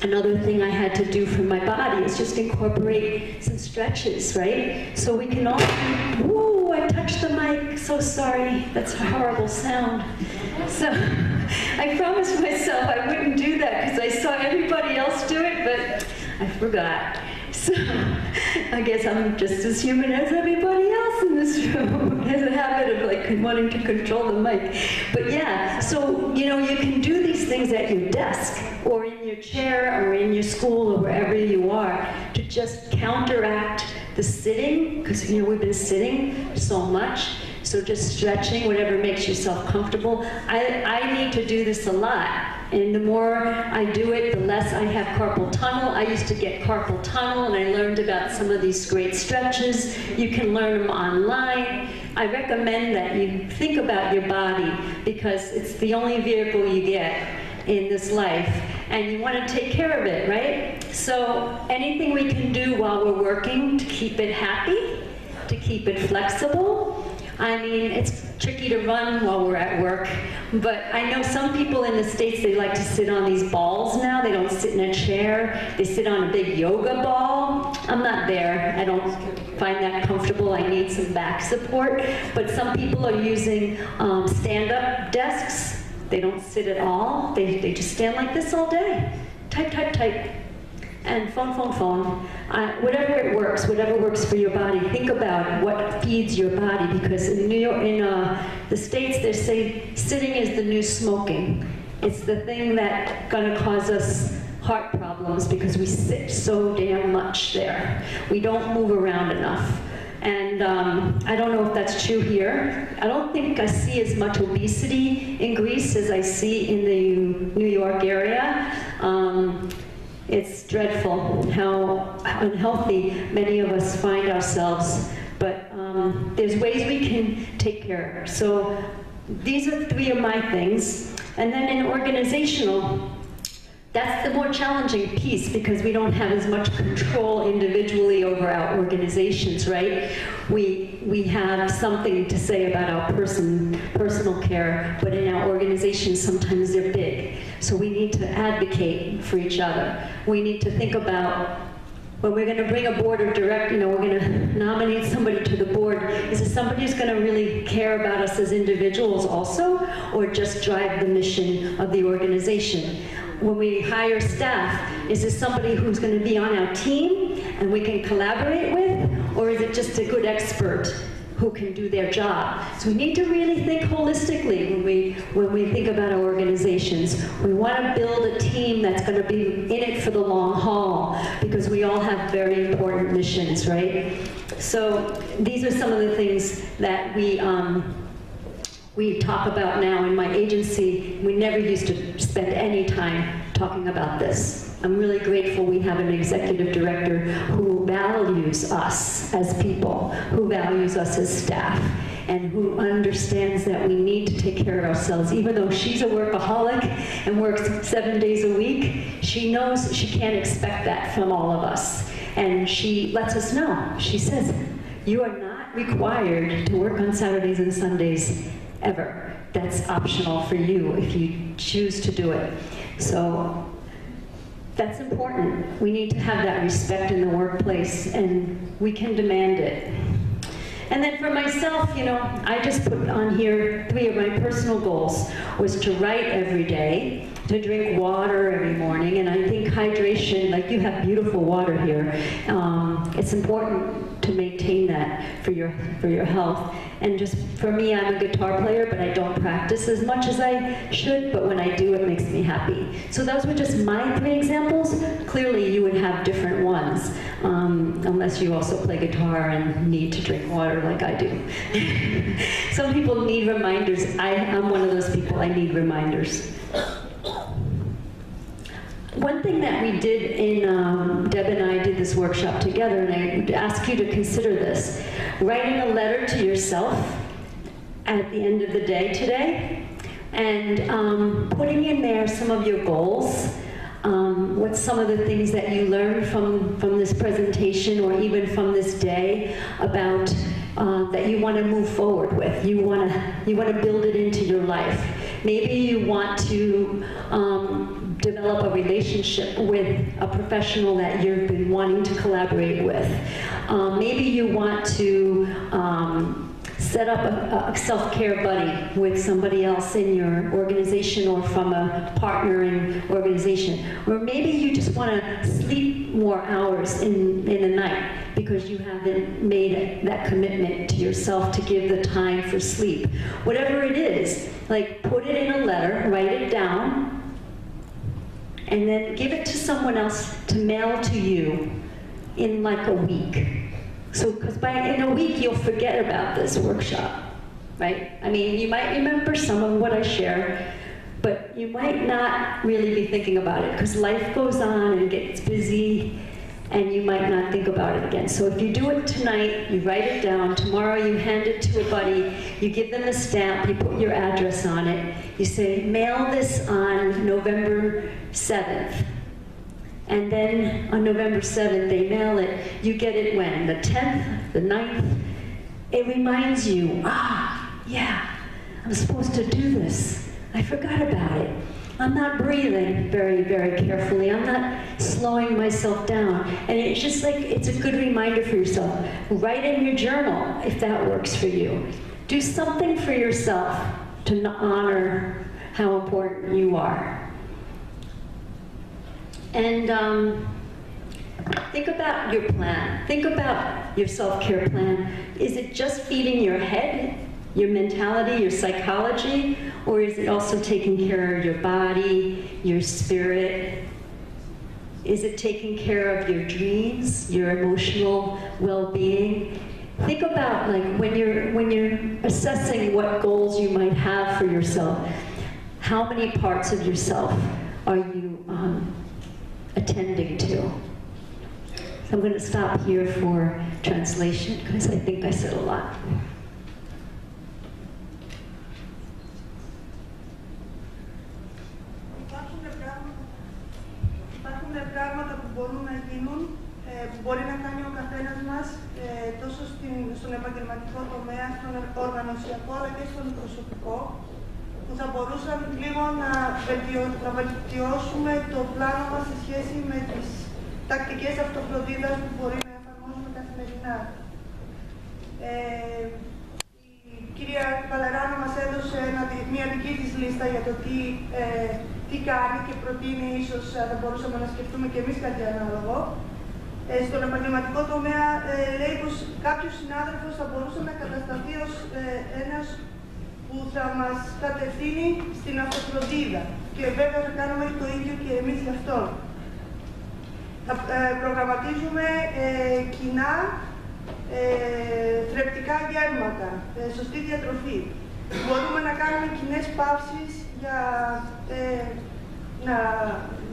another thing I had to do for my body is just incorporate some stretches, right? So we can all, whoa, I touched the mic, so sorry. That's a horrible sound. So. I promised myself I wouldn't do that because I saw everybody else do it, but I forgot. So I guess I'm just as human as everybody else in this room. Has a habit of like wanting to control the mic. But yeah, so you know, you can do these things at your desk or in your chair or in your school or wherever you are to just counteract the sitting, because you know we've been sitting so much. So just stretching, whatever makes yourself comfortable. I need to do this a lot. And the more I do it, the less I have carpal tunnel. I used to get carpal tunnel, and I learned about some of these great stretches. You can learn them online. I recommend that you think about your body, because it's the only vehicle you get in this life, and you want to take care of it, right? So anything we can do while we're working to keep it happy, to keep it flexible. I mean, it's tricky to run while we're at work, but I know some people in the States, they like to sit on these balls now. They don't sit in a chair. They sit on a big yoga ball. I'm not there. I don't find that comfortable. I need some back support. But some people are using stand-up desks. They don't sit at all. They just stand like this all day. Type, type, type. And phone. Whatever it works, whatever works for your body. Think about what feeds your body, because in New York, in the States, they say sitting is the new smoking. It's the thing that's gonna cause us heart problems because we sit so damn much there. We don't move around enough. And I don't know if that's true here. I don't think I see as much obesity in Greece as I see in the New York area. It's dreadful how unhealthy many of us find ourselves, but there's ways we can take care of it. So these are 3 of my things. And then in organizational, that's the more challenging piece, because we don't have as much control individually over our organizations, right? We have something to say about our personal care, but in our organizations, sometimes they're big. So we need to advocate for each other. We need to think about, when we're going to bring a board of directors, you know, we're going to nominate somebody to the board, is it somebody who's going to really care about us as individuals also, or just drive the mission of the organization? When we hire staff, is this somebody who's going to be on our team and we can collaborate with, or is it just a good expert who can do their job? So we need to really think holistically when we think about our organizations. We want to build a team that's going to be in it for the long haul, because we all have very important missions, right? So these are some of the things that we talk about now in my agency. We never used to spend any time talking about this. I'm really grateful we have an executive director who values us as people, who values us as staff, and who understands that we need to take care of ourselves. Even though she's a workaholic and works 7 days a week, she knows she can't expect that from all of us. And she lets us know. She says, you are not required to work on Saturdays and Sundays ever. That's optional for you if you choose to do it. So that's important. We need to have that respect in the workplace, and we can demand it. And then for myself, you know, I just put on here 3 of my personal goals, was to write every day, to drink water every morning, and I think hydration, like you have beautiful water here, it's important to maintain that for your health. And just for me, I'm a guitar player, but I don't practice as much as I should, but when I do, it makes me happy. So those were just my 3 examples. Clearly, you would have different ones, unless you also play guitar and need to drink water like I do. Some people need reminders. I'm one of those people, I need reminders. One thing that we did in, Deb and I did this workshop together, and I would ask you to consider this. Writing a letter to yourself at the end of the day today, and putting in there some of your goals, what's some of the things that you learned from this presentation, or even from this day, about that you want to move forward with. You want to build it into your life. Maybe you want to develop a relationship with a professional that you've been wanting to collaborate with. Maybe you want to set up a self-care buddy with somebody else in your organization or from a partnering organization. Or maybe you just want to sleep more hours in a night because you haven't made that commitment to yourself to give the time for sleep. Whatever it is, like put it in a letter, write it down, and then give it to someone else to mail to you in like a week. So, because in a week you'll forget about this workshop, right? I mean, you might remember some of what I share, but you might not really be thinking about it because life goes on and gets busy, and you might not think about it again. So if you do it tonight, you write it down, tomorrow you hand it to a buddy, you give them a stamp, you put your address on it, you say, mail this on November 7th. And then on November 7th, they mail it. You get it when? The 10th, the 9th? It reminds you, yeah, I'm supposed to do this. I forgot about it. I'm not breathing very, very carefully. I'm not slowing myself down. And it's just like, it's a good reminder for yourself. Write in your journal if that works for you. Do something for yourself to honor how important you are. And think about your plan. Think about your self-care plan. Is it just feeding your head, your mentality, your psychology, or is it also taking care of your body, your spirit? Is it taking care of your dreams, your emotional well-being? Think about like when you're assessing what goals you might have for yourself, how many parts of yourself are you attending to? So I'm going to stop here for translation because I think I said a lot. Υπάρχουν πράγματα που μπορούν να γίνουν, που μπορεί να κάνει ο καθένας μας, τόσο στον επαγγελματικό τομέα, στον οργανωσιακό, αλλά και στον προσωπικό, που θα μπορούσαν λίγο να βελτιώσουμε το πλάνο μας σε σχέση με τις τακτικές αυτοφροντίδας που μπορεί να εφαρμόζουμε καθημερινά. Η κυρία Ballerano μας έδωσε μια δική της λίστα για το τι κάνει και προτείνει, ίσως θα μπορούσαμε να σκεφτούμε και εμείς κάτι ανάλογο. Στον επαγγελματικό τομέα λέει πως κάποιος συνάδελφος θα μπορούσε να κατασταθεί ως ένας που θα μας κατευθύνει στην αυτοφροντίδα. Και βέβαια θα κάνουμε το ίδιο και εμείς γι' αυτό. Θα προγραμματίζουμε κοινά θρεπτικά γεύματα, σωστή διατροφή. Μπορούμε να κάνουμε κοινές παύσεις για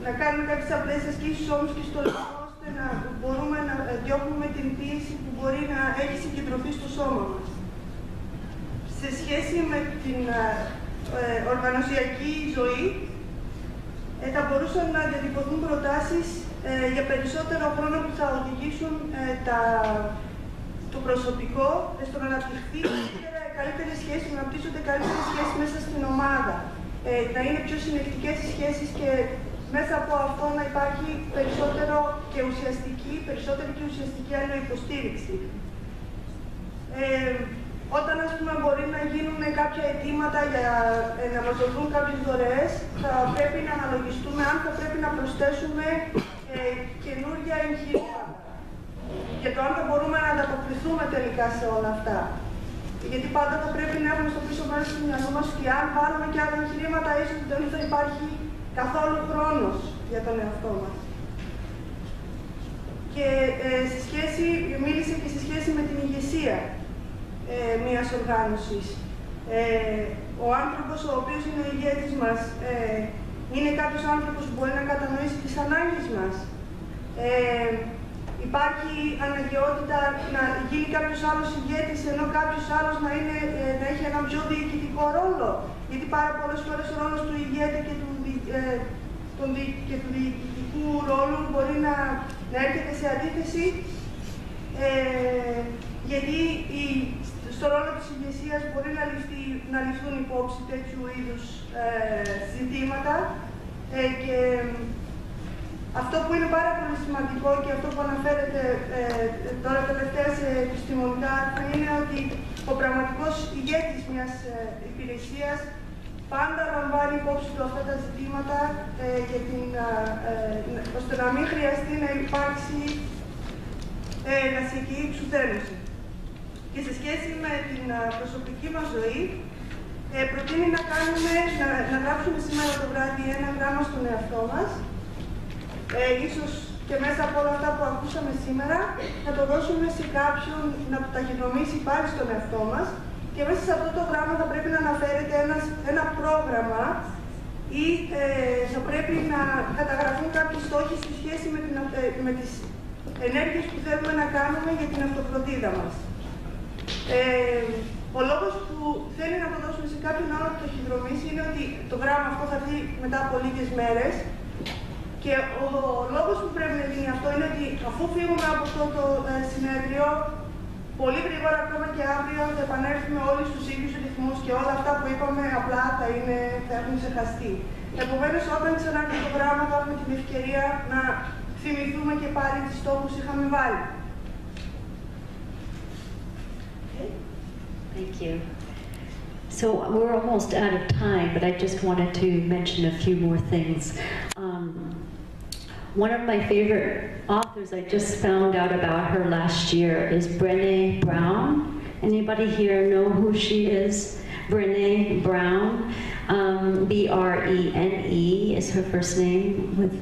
να κάνουμε κάποιες απλές ασκήσεις όμως και στο λαιμό, ώστε να μπορούμε να διώχνουμε την πίεση που μπορεί να έχει συγκεντρωθεί στο σώμα μας. Σε σχέση με την οργανωσιακή ζωή, θα μπορούσαν να διατυπωθούν προτάσεις για περισσότερο χρόνο που θα οδηγήσουν το προσωπικό στο να αναπτυχθεί καλύτερες σχέσεις, να αναπτύσσονται καλύτερες σχέσεις μέσα στην ομάδα. Να είναι πιο συνεκτικές οι σχέσεις και μέσα από αυτό να υπάρχει περισσότερη και ουσιαστική αλληλοϊποστήριξη. Όταν, ας πούμε, μπορεί να γίνουν κάποια αιτήματα για να μας δοθούν κάποιες δωρεές, θα πρέπει να αναλογιστούμε αν θα πρέπει να προσθέσουμε καινούργια εγχειρήματα. Και το αν θα μπορούμε να ανταποκριθούμε τελικά σε όλα αυτά. Γιατί πάντα θα πρέπει να έχουμε στο πίσω μέρος του μυαλού μας και αν βάλουμε και άλλα εγχειρήματα, ίσως δεν θα υπάρχει καθόλου χρόνος για τον εαυτό μας. Και μίλησε και σε σχέση με την ηγεσία μιας οργάνωσης. Ο άνθρωπος ο οποίος είναι ο ηγέτης μας είναι κάποιος άνθρωπος που μπορεί να κατανοήσει τις ανάγκες μας. Υπάρχει αναγκαιότητα να γίνει κάποιος άλλος ηγέτης, ενώ κάποιος άλλος να έχει έναν πιο διοικητικό ρόλο. Γιατί πάρα πολλές φορές ο ρόλος του ηγέτη και του διοικητικού ρόλου μπορεί να έρχεται σε αντίθεση, γιατί στο ρόλο της ηγεσίας μπορεί να ληφθούν υπόψη τέτοιου είδους ζητήματα. Και αυτό που είναι πάρα πολύ σημαντικό και αυτό που αναφέρεται τώρα τελευταία σε επιστημονικά άρθρα είναι ότι ο πραγματικός ηγέτης μιας υπηρεσίας πάντα λαμβάνει υπόψη του αυτά τα ζητήματα ώστε να μην χρειαστεί να υπάρξει εργασιακή εξουδέλωση. Και σε σχέση με την προσωπική μας ζωή, προτείνει να γράψουμε σήμερα το βράδυ ένα γράμμα στον εαυτό μας, ίσως και μέσα από όλα αυτά που ακούσαμε σήμερα, να το δώσουμε σε κάποιον να το ταχυδρομήσει πάλι στον εαυτό μας και μέσα σε αυτό το γράμμα θα πρέπει να αναφέρεται ένα πρόγραμμα ή θα πρέπει να καταγραφούν κάποιοι στόχοι σε σχέση με τις ενέργειες που θέλουμε να κάνουμε για την αυτοφροντίδα μας. Ο λόγος που θέλει να το δώσουμε σε κάποιον άλλο να το ταχυδρομήσει είναι ότι το γράμμα αυτό θα έρθει μετά από λίγες μέρες. Και ο λόγος που πρέπει να γίνει αυτό είναι ότι αφού φύγουμε από αυτό το συνέδριο, πολύ γρήγορα, ακόμα και αύριο, θα επανέλθουμε όλοι στους ίδιους ρυθμούς και όλα αυτά που είπαμε απλά θα έχουν ξεχαστεί. Επομένως, όταν ξανάρθει το γράμμα, θα έχουμε την ευκαιρία να θυμηθούμε και πάλι τις στόχους που είχαμε βάλει. Thank you. So we're almost out of time, but I just wanted to mention a few more things. One of my favorite authors, I just found out about her last year, is Brené Brown. Anybody here know who she is? Brené Brown. B-R-E-N-E is her first name with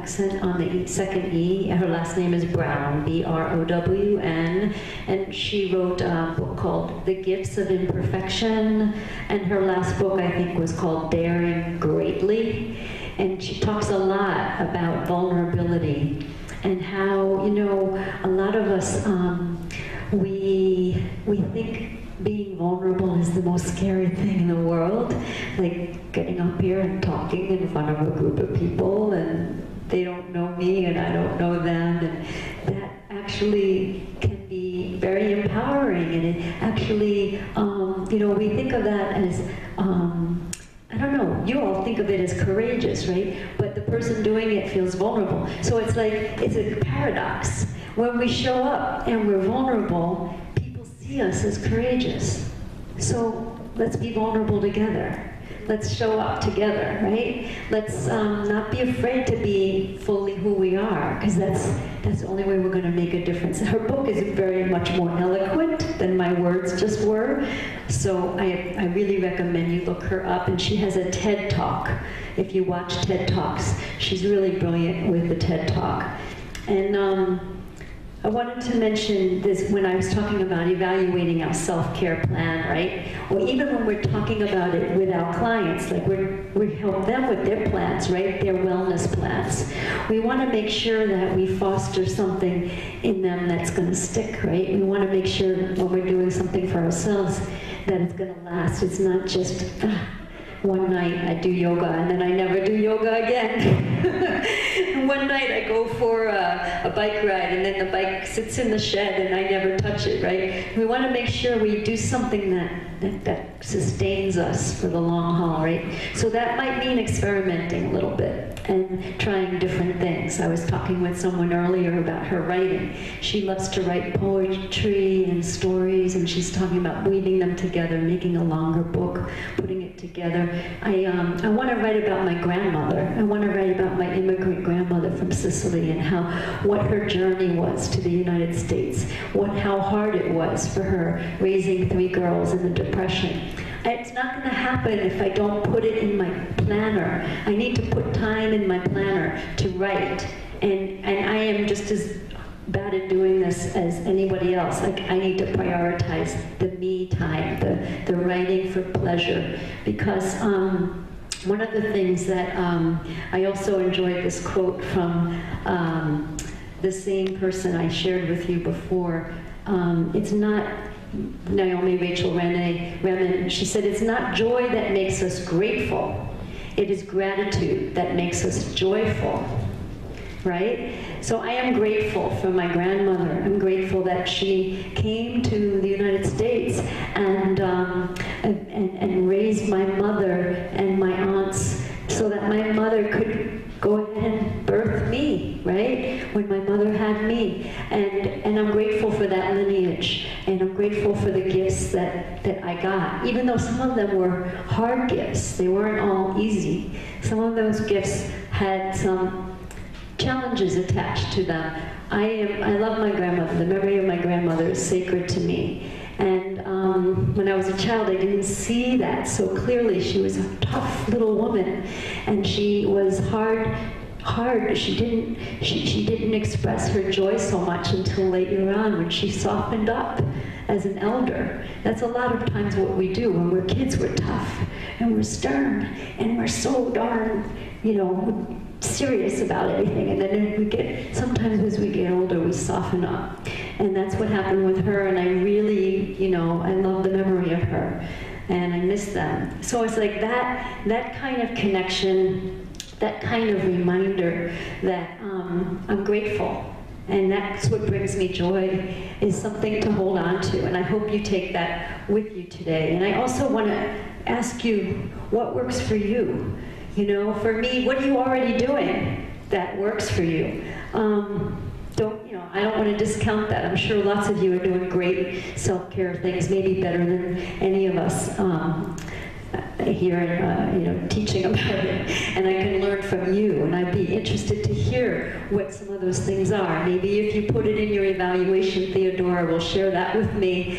accent on the second E. Her last name is Brown, B-R-O-W-N, and she wrote a book called The Gifts of Imperfection, and her last book, I think, was called Daring Greatly, and she talks a lot about vulnerability and how, you know, a lot of us, we think being vulnerable is the most scary thing in the world, like getting up here and talking in front of a group of people, and they don't know me and I don't know them, and that actually can be very empowering, and it actually, you know, we think of that as, I don't know, you all think of it as courageous, right? But the person doing it feels vulnerable. So it's like, it's a paradox. When we show up and we're vulnerable, people see us as courageous. So let's be vulnerable together. Let's show up together, right? Let's not be afraid to be fully who we are, because that's the only way we're going to make a difference. Her book is very much more eloquent than my words just were, so I really recommend you look her up. And she has a TED Talk. If you watch TED Talks, she's really brilliant with the TED Talk. And I wanted to mention this when I was talking about evaluating our self-care plan, right? Or even when we're talking about it with our clients, like we help them with their plans, right? Their wellness plans. We want to make sure that we foster something in them that's going to stick, right? We want to make sure when we're doing something for ourselves that it's going to last. It's not just one night I do yoga and then I never do yoga again. One night I go for a bike ride and then the bike sits in the shed and I never touch it, right? We want to make sure we do something that sustains us for the long haul, right? So that might mean experimenting a little bit and trying different things. I was talking with someone earlier about her writing. She loves to write poetry and stories, and she's talking about weaving them together, making a longer book, putting it together. I want to write about my grandmother. I want to write about my immigrant grandmother from Sicily and what her journey was to the United States, how hard it was for her raising 3 girls in the Depression. It's not going to happen if I don't put it in my planner. I need to put time in my planner to write, and I am just as bad at doing this as anybody else. Like, I need to prioritize the me time, the writing for pleasure, because one of the things that I also enjoyed this quote from the same person I shared with you before. It's not Naomi Rachel Remen. She said, "It's not joy that makes us grateful. It is gratitude that makes us joyful." Right? So I am grateful for my grandmother. I'm grateful that she came to the United States and raised my mother and my aunts so that my mother could go ahead and birth me, right? When my mother had me. And I'm grateful for that lineage. And I'm grateful for the gifts that I got, even though some of them were hard gifts. They weren't all easy. Some of those gifts had some challenges attached to them. I love my grandmother. The memory of my grandmother is sacred to me. And when I was a child, I didn't see that so clearly. She was a tough little woman, and she was hard. She didn't express her joy so much until later on, when she softened up as an elder. That's a lot of times what we do. When we're kids, we're tough, and we're stern, and we're so darn, serious about everything. And then sometimes as we get older, we soften up. And that's what happened with her, and I really, I love the memory of her, and I miss them. So it's like that kind of connection, that kind of reminder that I'm grateful. And that's what brings me joy, is something to hold on to. And I hope you take that with you today. And I also want to ask you, what works for you? For me, what are you already doing that works for you? I don't want to discount that. I'm sure lots of you are doing great self-care things, maybe better than any of us here, teaching about it. And I can learn from you, and I'd be interested to hear what some of those things are. Maybe if you put it in your evaluation, Theodora will share that with me,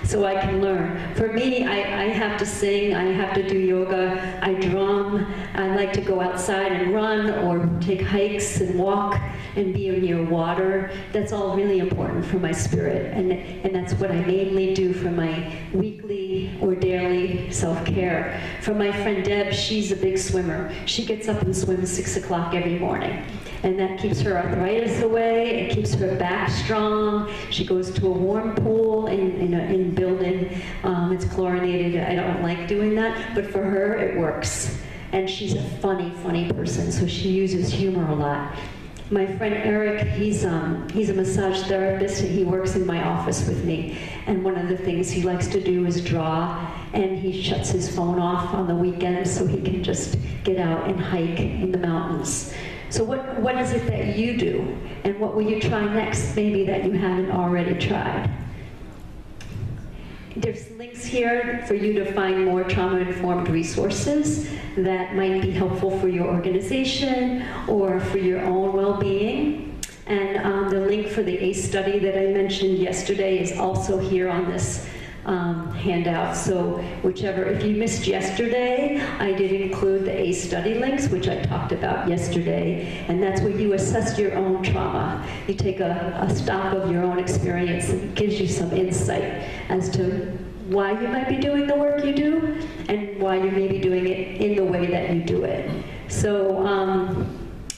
so I can learn. For me, I have to sing, I have to do yoga, I drum, I like to go outside and run, or take hikes and walk, and be near water. That's all really important for my spirit, and that's what I mainly do for my weekly or daily self-care. For my friend Deb, she's a big swimmer. She gets up and swims 6 o'clock every morning, and that keeps her arthritis away, it keeps her back strong. She goes to a warm pool in building. It's chlorinated. I don't like doing that, but for her it works. And she's a funny person, so she uses humor a lot. My friend Eric, he's a massage therapist, and he works in my office with me. And one of the things he likes to do is draw, and he shuts his phone off on the weekends so he can just get out and hike in the mountains. So what is it that you do? And what will you try next, maybe that you haven't already tried? There's links here for you to find more trauma-informed resources that might be helpful for your organization or for your own well-being. And the link for the ACE study that I mentioned yesterday is also here on this handout. So if you missed yesterday, I did include the ACE study links, which I talked about yesterday, and that's where you assess your own trauma. You take a stock of your own experience, and it gives you some insight as to why you might be doing the work you do, and why you may be doing it in the way that you do it. So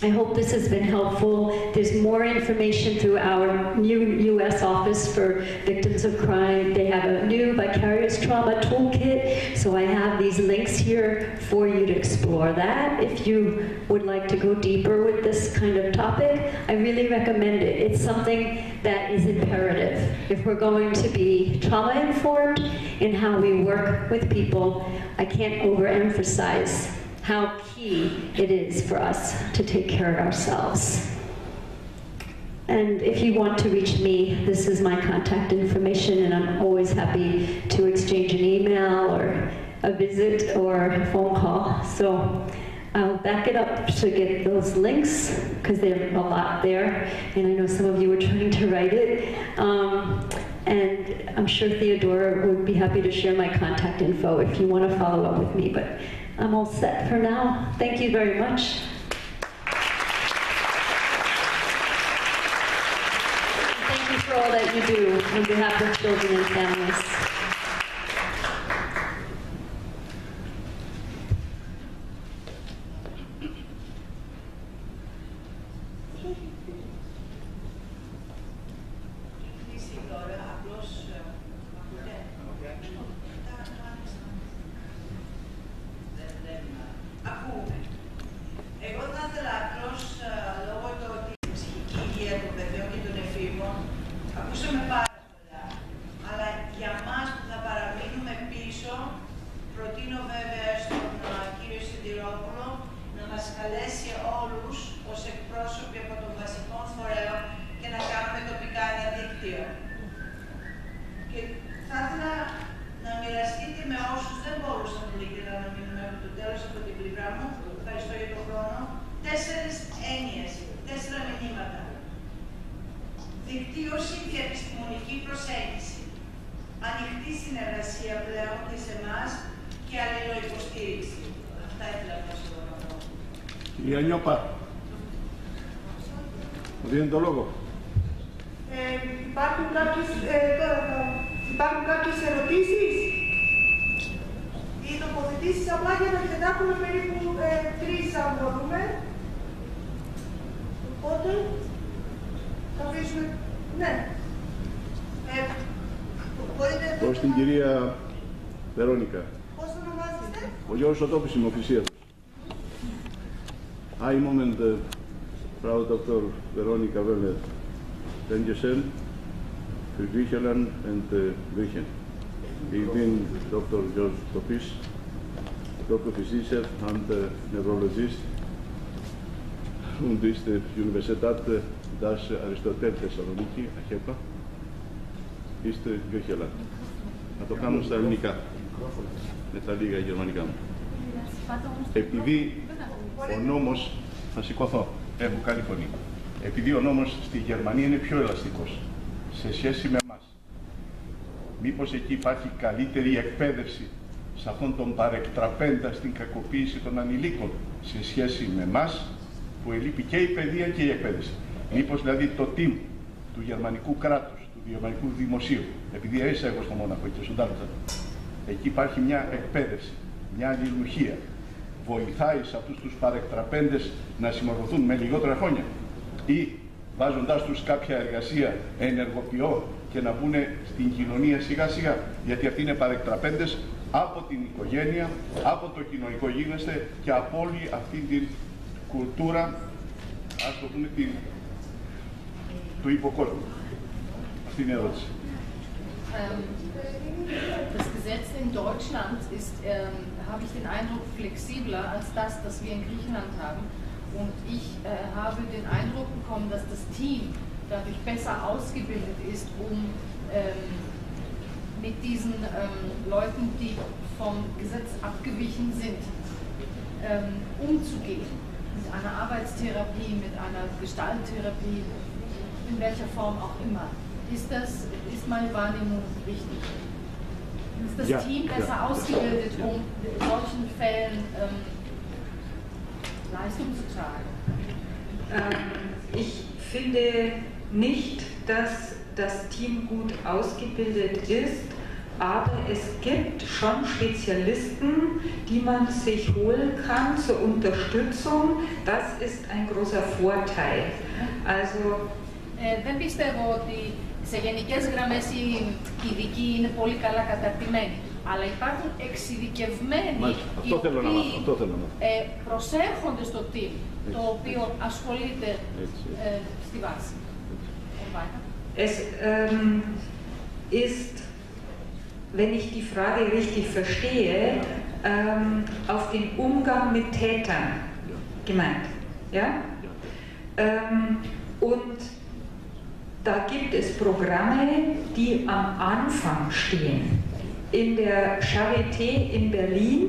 I hope this has been helpful. There's more information through our new U.S. Office for Victims of Crime. They have a new Vicarious Trauma Toolkit, so I have these links here for you to explore that. If you would like to go deeper with this kind of topic, I really recommend it. It's something that is imperative. If we're going to be trauma-informed in how we work with people, I can't overemphasize how key it is for us to take care of ourselves. And if you want to reach me, this is my contact information, and I'm always happy to exchange an email or a visit or a phone call. So I'll back it up to get those links, because there's a lot there, and I know some of you were trying to write it. And I'm sure Theodora would be happy to share my contact info if you want to follow up with me. But I'm all set for now. Thank you very much. Thank you for all that you do on behalf of children and families. Ακούσαμε πάρα πολλά, αλλά για μας δικτύωση και επιστημονική προσέγγιση. Ανοιχτή συνεργασία πλέον και σε εμάς και αλληλοϊποστήριξη. Αυτά ήθελα να σας πω. Κυρία Νιώπα, μου δίνει το λόγο. Υπάρχουν κάποιες ερωτήσεις ή τοποθετήσεις, απλά για να έχουμε περίπου 3 αν μπορούμε. Οπότε, θα αφήσουμε, ναι. Προς την κυρία Βερόνικα. Πώς ονομάζεστε? Ο Γιώργος Οτόπης είμαι, officier. Hi, moment, Frau Dr. Veronika Wöller, Dankeschön für Griechenland und Griechen. Ich bin Dr. George Topis, Dr. Physician and Neurologist und ist die Universität das Aristotel Thessaloniki, ΑΧΕΠΑ, ist Griechenland. Να το κάνω στα ελληνικά, με τα λίγα γερμανικά μου. Επειδή ο νόμος, θα σηκωθώ, έχω καλή φωνή. Επειδή ο νόμος στη Γερμανία είναι πιο ελαστικός σε σχέση με εμάς, μήπως εκεί υπάρχει καλύτερη εκπαίδευση σε αυτόν τον παρεκτραπέντα στην κακοποίηση των ανηλίκων σε σχέση με εμάς, που ελείπει και η παιδεία και η εκπαίδευση. Μήπως δηλαδή το team του γερμανικού κράτους, του γερμανικού δημοσίου, επειδή έζησα εγώ στο Μόναχο και στον Τάλτσα, εκεί υπάρχει μια εκπαίδευση, μια αλληλουχία. Βοηθάει σε αυτούς τους παρεκτραπέντες να συμμορφωθούν με λιγότερα χρόνια ή βάζοντάς τους κάποια εργασία ενεργοποιώ και να μπουν στην κοινωνία σιγά σιγά, γιατί αυτοί είναι παρεκτραπέντες από την οικογένεια, από το κοινωνικό γίγνεσθε και από όλη αυτή την κουλτούρα, ας το πούμε, του υποκόσμου. Αυτή είναι η ερώτηση. Das Gesetz in Deutschland ist, habe ich den Eindruck, flexibler als das wir in Griechenland haben. Und ich habe den Eindruck bekommen, dass das Team dadurch besser ausgebildet ist, um mit diesen Leuten, die vom Gesetz abgewichen sind, umzugehen. Mit einer Arbeitstherapie, mit einer Gestalttherapie, in welcher Form auch immer. Ist meine Wahrnehmung richtig? Ist das Team besser ausgebildet, um in solchen Fällen Leistung zu tragen? Ich finde nicht, dass das Team gut ausgebildet ist, aber es gibt schon Spezialisten, die man sich holen kann zur Unterstützung. Das ist ein großer Vorteil. Also, δεν πιστεύω ότι σε γενικές γραμμές οι ειδικοί είναι πολύ καλά καταρτημένοι, αλλά υπάρχουν εξειδικευμένοι οι οποίοι προσέρχονται στο team, το οποίο ασχολείται στη βάση. Es ist, wenn ich die Frage richtig verstehe, auf den Umgang mit Tätern gemeint. Ja? Und da gibt es Programme, die am Anfang stehen. In der Charité in Berlin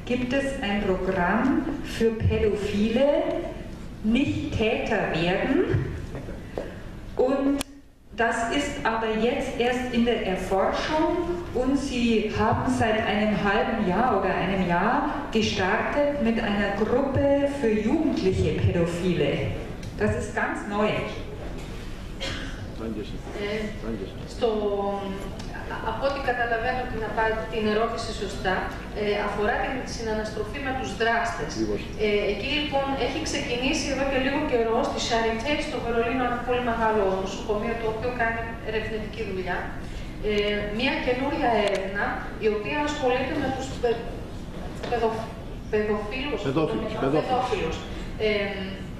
gibt es ein Programm für Pädophile, nicht Täter werden. Und das ist aber jetzt erst in der Erforschung und sie haben seit einem halben Jahr oder einem Jahr gestartet mit einer Gruppe für jugendliche Pädophile. Das ist ganz neu. Από ό,τι καταλαβαίνω την ερώτηση σωστά, αφορά την συναναστροφή με τους δράστες. Εκεί λοιπόν έχει ξεκινήσει εδώ και λίγο καιρό στη Charité στο Βερολίνο, ένα πολύ μεγάλο νοσοκομείο το οποίο κάνει ερευνητική δουλειά, μια καινούρια έρευνα η οποία ασχολείται με τους παιδόφιλους.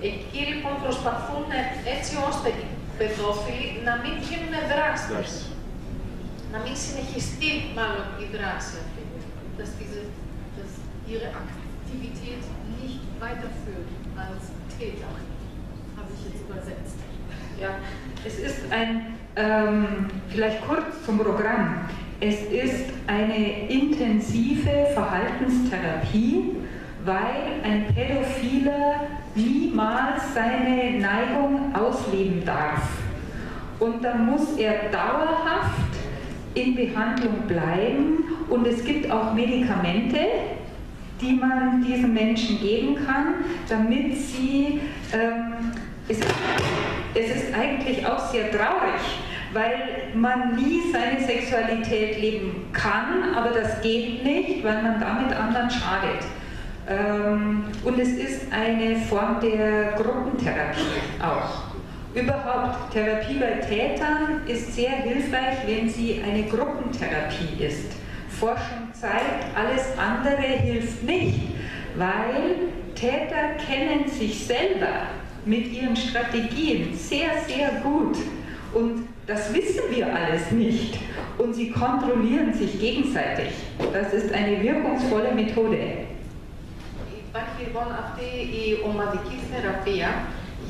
Εκεί λοιπόν προσπαθούν έτσι ώστε οι παιδόφιλοι να μην γίνουν δράστες. Να μην συνεχιστεί μάλλον η δράση αυτή. Dass ihre Aktivität nicht weiterführt als Täter. Habe ich jetzt übersetzt. Ja, es ist ein, vielleicht kurz zum Programm. Es ist eine intensive Verhaltenstherapie, weil ein Pädophiler niemals seine Neigung ausleben darf. und dann muss er dauerhaft in Behandlung bleiben und es gibt auch Medikamente, die man diesen Menschen geben kann, damit sie, es ist eigentlich auch sehr traurig, weil man nie seine Sexualität leben kann, aber das geht nicht, weil man damit anderen schadet. Und es ist eine Form der Gruppentherapie auch. Überhaupt, Therapie bei Tätern ist sehr hilfreich, wenn sie eine Gruppentherapie ist. Forschung zeigt, alles andere hilft nicht, weil Täter kennen sich selber mit ihren Strategien sehr, sehr gut. Und das wissen wir alles nicht. Und sie kontrollieren sich gegenseitig. Das ist eine wirkungsvolle Methode. Υπάρχει λοιπόν αυτή η ομαδική θεραπεία,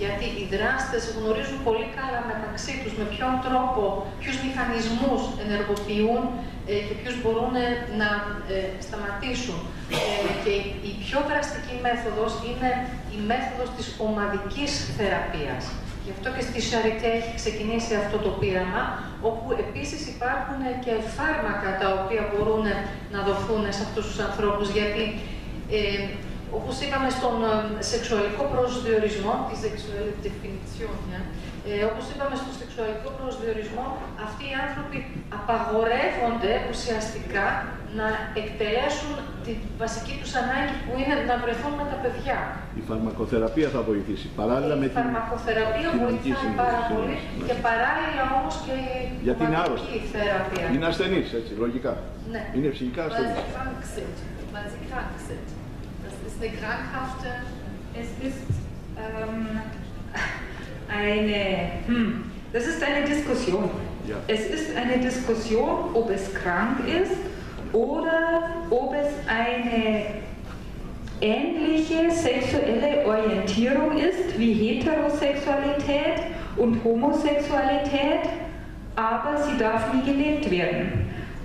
γιατί οι δράστες γνωρίζουν πολύ καλά μεταξύ τους με ποιον τρόπο, ποιους μηχανισμούς ενεργοποιούν και ποιους μπορούν να σταματήσουν. Και η πιο δραστική μέθοδος είναι η μέθοδος της ομαδικής θεραπείας. Γι' αυτό και στη Charité έχει ξεκινήσει αυτό το πείραμα, όπου επίσης υπάρχουν και φάρμακα τα οποία μπορούν να δοθούν σε αυτούς τους ανθρώπους, γιατί όπως είπαμε στον σεξουαλικό προσδιορισμό, τη sexuelle definition, όπως είπαμε στο σεξουαλικό προσδιορισμό, αυτοί οι άνθρωποι απαγορεύονται ουσιαστικά να εκτελέσουν τη βασική τους ανάγκη που είναι να βρεθούν με τα παιδιά. Η φαρμακοθεραπεία θα βοηθήσει, παράλληλα με την φαρμακοθεραπεία βοηθάει πάρα πολύ και παράλληλα όμως και η ομαδική θεραπεία. Είναι ασθενείς, έτσι, λογικά. Ναι. Είναι ψυχικά ασθενείς. Weil sie krank sind. Das ist eine krankhafte... Es ist das ist eine Diskussion. Ja. Es ist eine Diskussion, ob es krank ist oder ob es eine ähnliche sexuelle Orientierung ist wie Heterosexualität und Homosexualität, aber sie darf nie gelebt werden.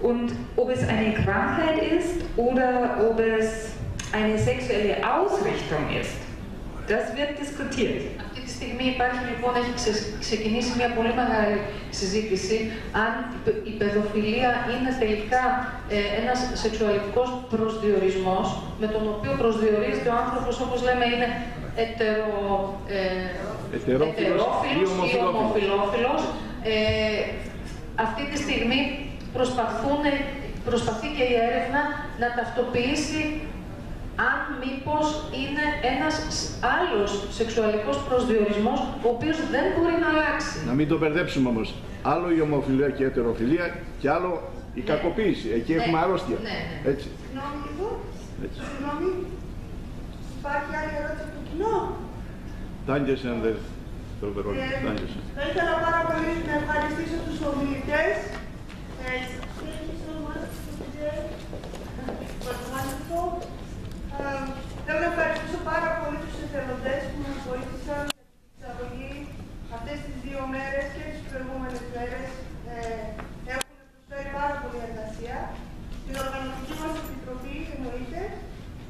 Und ob es eine Krankheit ist oder ob es eine sexuelle Ausrichtung ist, das wird diskutiert. Αυτή τη στιγμή υπάρχει λοιπόν, έχει ξεκινήσει μια πολύ μεγάλη συζήτηση αν η παιδοφιλία είναι τελικά ένας σεξουαλικός προσδιορισμός με τον οποίο προσδιορίζεται ο άνθρωπος, όπως λέμε, είναι ετερόφιλος ή ομοφιλόφιλος. Αυτή τη στιγμή προσπαθεί και η έρευνα να ταυτοποιήσει αν μήπως είναι ένας άλλος σεξουαλικός προσδιορισμός, ο οποίος δεν μπορεί να αλλάξει. Να μην το μπερδέψουμε όμως. Άλλο η ομοφιλία και η ετεροφιλία και άλλο η κακοποίηση. Εκεί έχουμε αρρώστια. Έτσι. Συγγνώμη λίγο. Συγγνώμη. Υπάρχει άλλη ερώτηση από το κοινό. Τάγκεσεν, το Βερόνικα. Θα ήθελα πάρα πολύ να ευχαριστήσω τους ομιλητές. Θέλω να ευχαριστήσω πάρα πολύ τους εθελοντές που μας βοήθησαν στην εισαγωγή αυτές τις 2 μέρες και τις προηγούμενες μέρες. Έχουν προσφέρει πάρα πολύ εργασία. Στην οργανωτική μας επιτροπή εννοείται.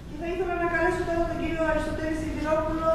Και θα ήθελα να καλέσω τώρα τον κύριο Αριστοτέλη Σιδηρόπουλο